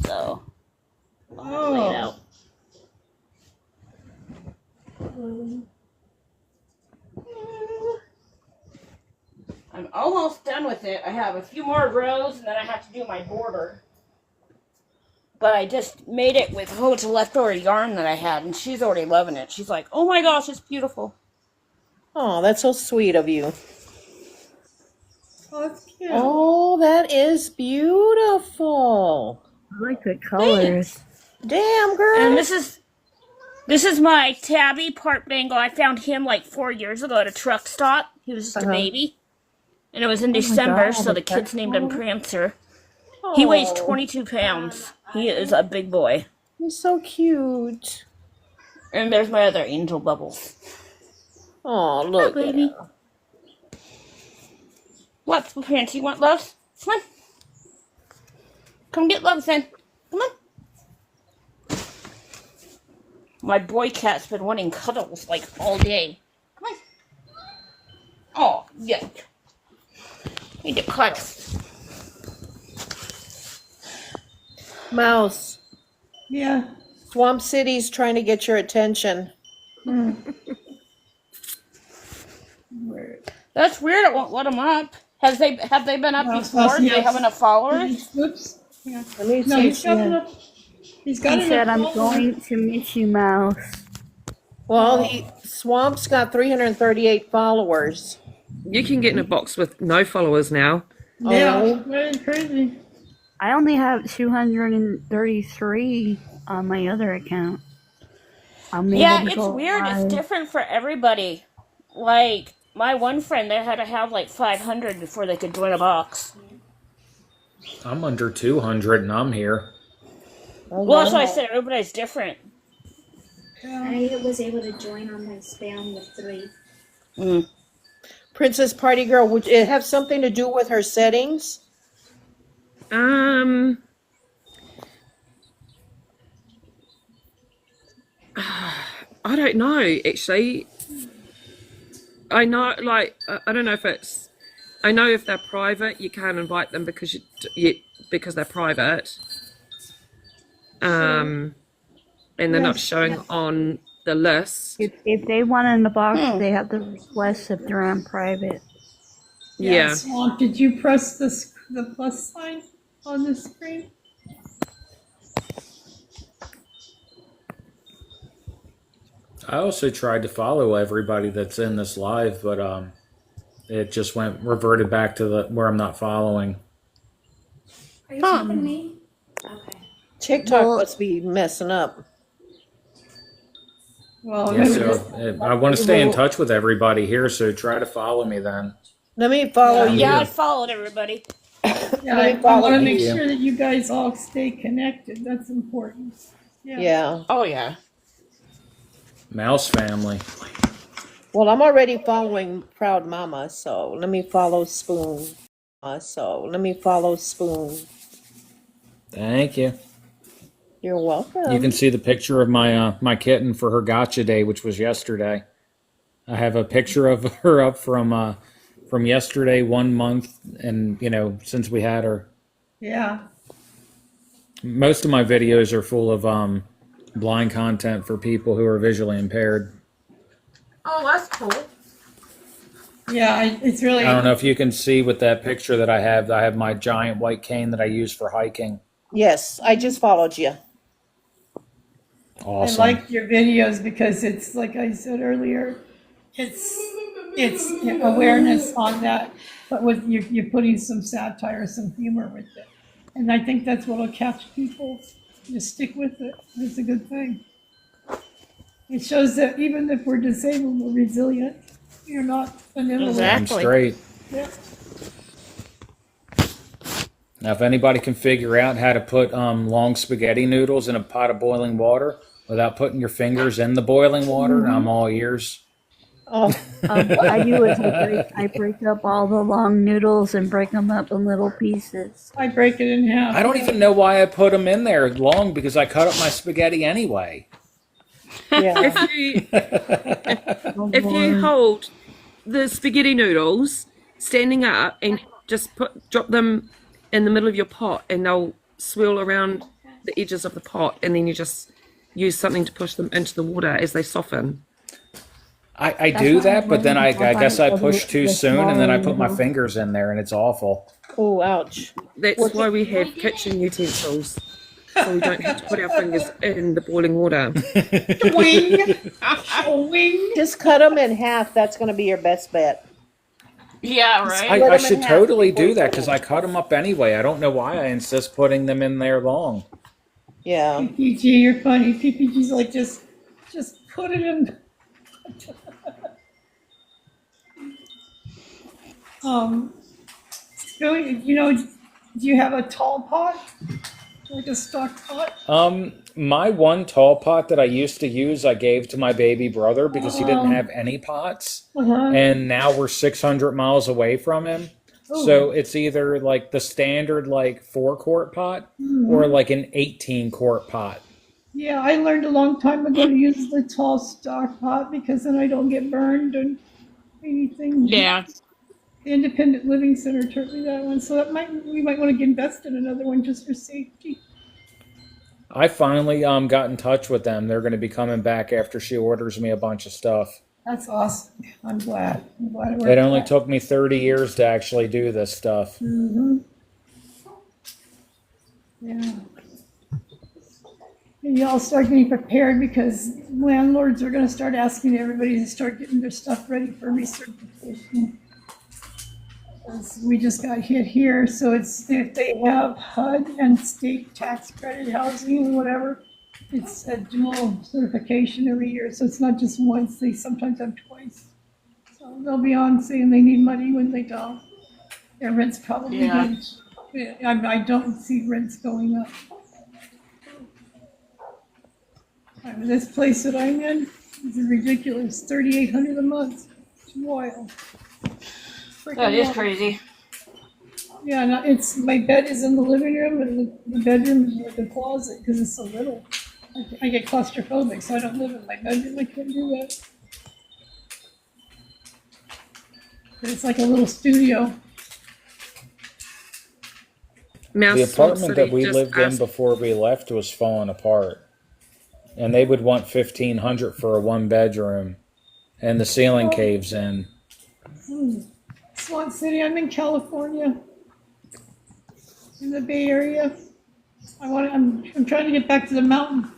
So, I'll lay it out. I'm almost done with it. I have a few more rows and then I have to do my border. But I just made it with a whole bunch of leftover yarn that I had, and she's already loving it. She's like, oh my gosh, it's beautiful. Oh, that's so sweet of you. Oh, that's cute. Oh, that is beautiful. I like the colors. Damn, girl. And this is my tabby part bangle. I found him like 4 years ago at a truck stop. He was just a baby. And it was in December, so the kids named him Prancer. He weighs 22 pounds. He is a big boy. He's so cute. And there's my other angel Bubbles. Oh, look. Hi, baby. What, Prancer? You want loves? Come on. Come get loves then. Come on. My boy cat's been wanting cuddles like all day. Come on. Oh, yeah. Need to cuddle. Mouse. Yeah. Swamp City's trying to get your attention. That's weird. It won't let them up. Have they been up before? Do they have enough followers? Oops. Yeah. Let me No, see. he's got enough. He's got He said, enough. I'm followers. going to miss you, Mouse. Well, Swamp's got 338 followers. You can get in a box with no followers now. Yeah, Oh. very crazy. I only have 233 on my other account. I'm Yeah, able to it's go weird. live. It's different for everybody. Like, my one friend, they had to have like 500 before they could join a box. I'm under 200 and I'm here. Well, that's why I said everybody's different. I was able to join on my spam with 3. Princess Party Girl, would it have something to do with her settings? I don't know, actually. I know, like, I don't know if it's. I know if they're private, you can't invite them because because they're private. And they're not showing on the list. If they want in the box, they have to request if they're on private. Yeah. Swamp, did you press the plus sign on the screen? I also tried to follow everybody that's in this live, but it just reverted back to where I'm not following. Are you talking to me? Okay. TikTok must be messing up. Well, Yeah, so I want to stay in touch with everybody here, so try to follow me then. Let me follow you. Yeah, I followed everybody. yeah, I want to make sure that you guys all stay connected. That's important. Yeah. Oh yeah. Mouse family. Well, I'm already following Proud Mama, so let me follow Spoon. Thank you. You're You can welcome. see the picture of my kitten for her gotcha day, which was yesterday. I have a picture of her up from yesterday, 1 month, and since we had her. Yeah. Most of my videos are full of blind content for people who are visually impaired. Oh, that's cool. Yeah, it's really. I don't know if you can see with that picture that I have. I have my giant white cane that I use for hiking. Yes, I just followed you. Awesome. I like your videos because it's like I said earlier, it's awareness on that, but with you're putting some satire, some humor with it, and I think that's what'll catch people. Just stick with it. It's a good thing. It shows that even if we're disabled, we're resilient. You're not an invalid. I'm Exactly. straight. Yeah. Now, if anybody can figure out how to put long spaghetti noodles in a pot of boiling water without putting your fingers in the boiling water, I'm all ears. Oh, What I do is I break up all the long noodles and break them up in little pieces. I break it in half. I don't even know why I put them in there long because I cut up my spaghetti anyway. yeah. If you hold the spaghetti noodles standing up and just drop them in the middle of your pot, and they'll swirl around the edges of the pot, and then you just use something to push them into the water as they soften. I do that, but then I guess I push too soon, and then I put my fingers in there, and it's awful. Oh, ouch. That's why we have kitchen utensils, so we don't have to put our fingers in the boiling water. Wing. Just cut them in half. That's going to be your best bet. Yeah, right. I should totally do that because I cut them up anyway. I don't know why I insist putting them in there long. Yeah. PPG, you're funny. PPG's like just put it in. Really, do you have a tall pot, like a stock pot? My one tall pot that I used to use, I gave to my baby brother because he didn't have any pots, and now we're 600 miles away from him. So it's either like the standard like 4-quart pot or like an 18-quart pot. Yeah, I learned a long time ago to use the tall stock pot because then I don't get burned and anything. Yeah. The Independent Living Center taught me that one, so we might want to invest in another one just for safety. I finally got in touch with them. They're going to be coming back after she orders me a bunch of stuff. That's awesome. I'm glad. It worked It only out. took me 30 years to actually do this stuff. Yeah. And y'all start getting prepared because landlords are going to start asking everybody to start getting their stuff ready for recertification. We just got hit here, so it's if they have HUD and state tax credit housing or whatever, it's a dual certification every year. So it's not just once; they sometimes have twice. So they'll be on saying they need money when they don't. Their rent's probably good. I don't see rents going up. This place that I'm in is ridiculous. $3,800 a month. It's wild. That is crazy. Yeah, no, my bed is in the living room and the bedroom is with the closet because it's so little. I get claustrophobic, so I don't live in my bedroom. I can't do that. But it's like a little studio. The apartment that we lived in before we left was falling apart. And they would want $1,500 for a 1-bedroom. And the ceiling caves in. Swan City, I'm in California, in the Bay Area. I'm trying to get back to the mountain.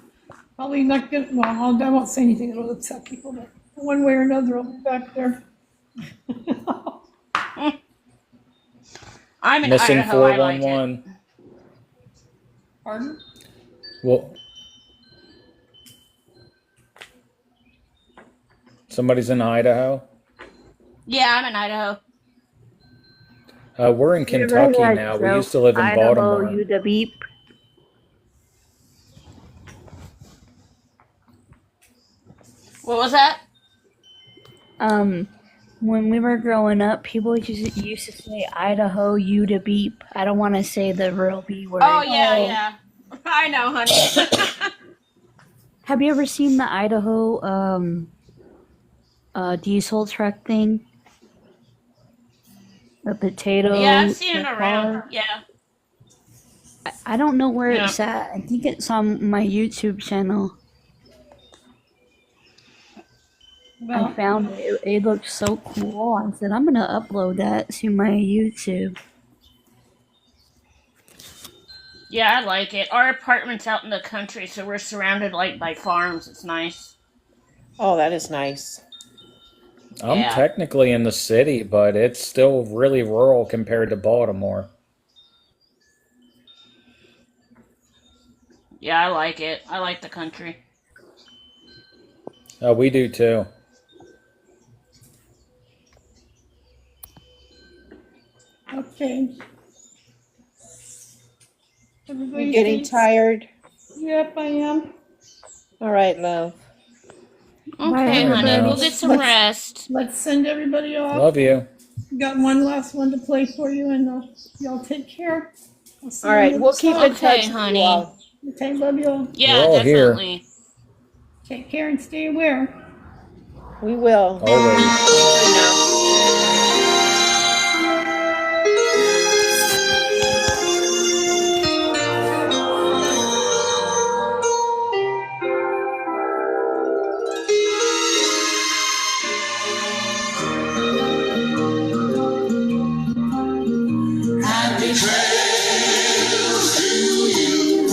Probably not good. Well, I won't say anything that'll upset people, but one way or another, I'll be back there. I'm in Missing Idaho. I like it. 411. Pardon? Well, somebody's in Idaho. Yeah, I'm in Idaho. We're in Kentucky now. We used to live in Idaho, Baltimore. you the beep. What was that? When we were growing up, people used to say Idaho, you to beep. I don't want to say the real B word. Oh yeah. I know, honey. Have you ever seen the Idaho diesel truck thing? The potato. Yeah, I've seen it car? around. Yeah. I don't know where Yeah. it's at. I think it's on my YouTube channel. I found it. It looked so cool. I said, I'm gonna upload that to my YouTube. Yeah, I like it. Our apartment's out in the country, so we're surrounded like by farms. It's nice. Oh, that is nice. I'm Yeah. technically in the city, but it's still really rural compared to Baltimore. Yeah, I like it. I like the country. Oh, we do too. Okay. You Everybody getting stays- tired? Yep, I am. All right, love. Okay, honey. everybody. We'll get some rest. Let's send everybody off. Love you. Got one last one to play for you, and y'all take care. I'll see All you right, on we'll the keep other in touch Okay, with honey. you all. side. Okay, love you all. Yeah, We're all here. definitely. Take care and stay aware. We will. Always. Happy trails to you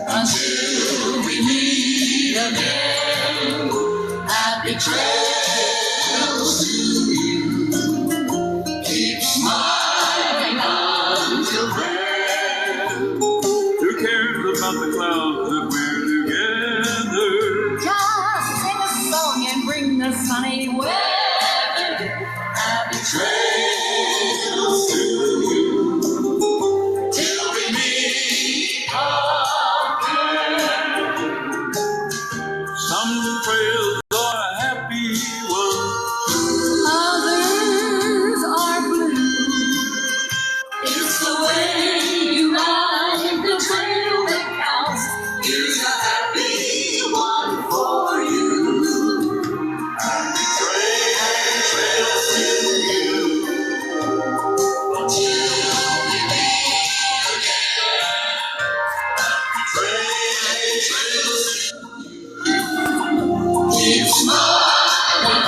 until we meet again. Happy trails to you. Keep smiling until then. Who cares about the clouds that we're together? Just sing a song and bring the sunny weather. Happy trails to you till we meet again. Some trails are happy ones. Others are blue. It's the way you ride the trail that counts. Here's a happy one for you. Happy trails to you until we meet again. Happy trails. Keep smiling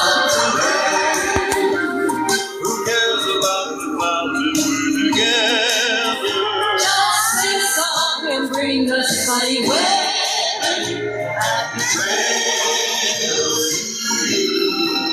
until then. Who cares about the clouds that we're together? Just sing a song and bring the sunny weather. Happy trails to you.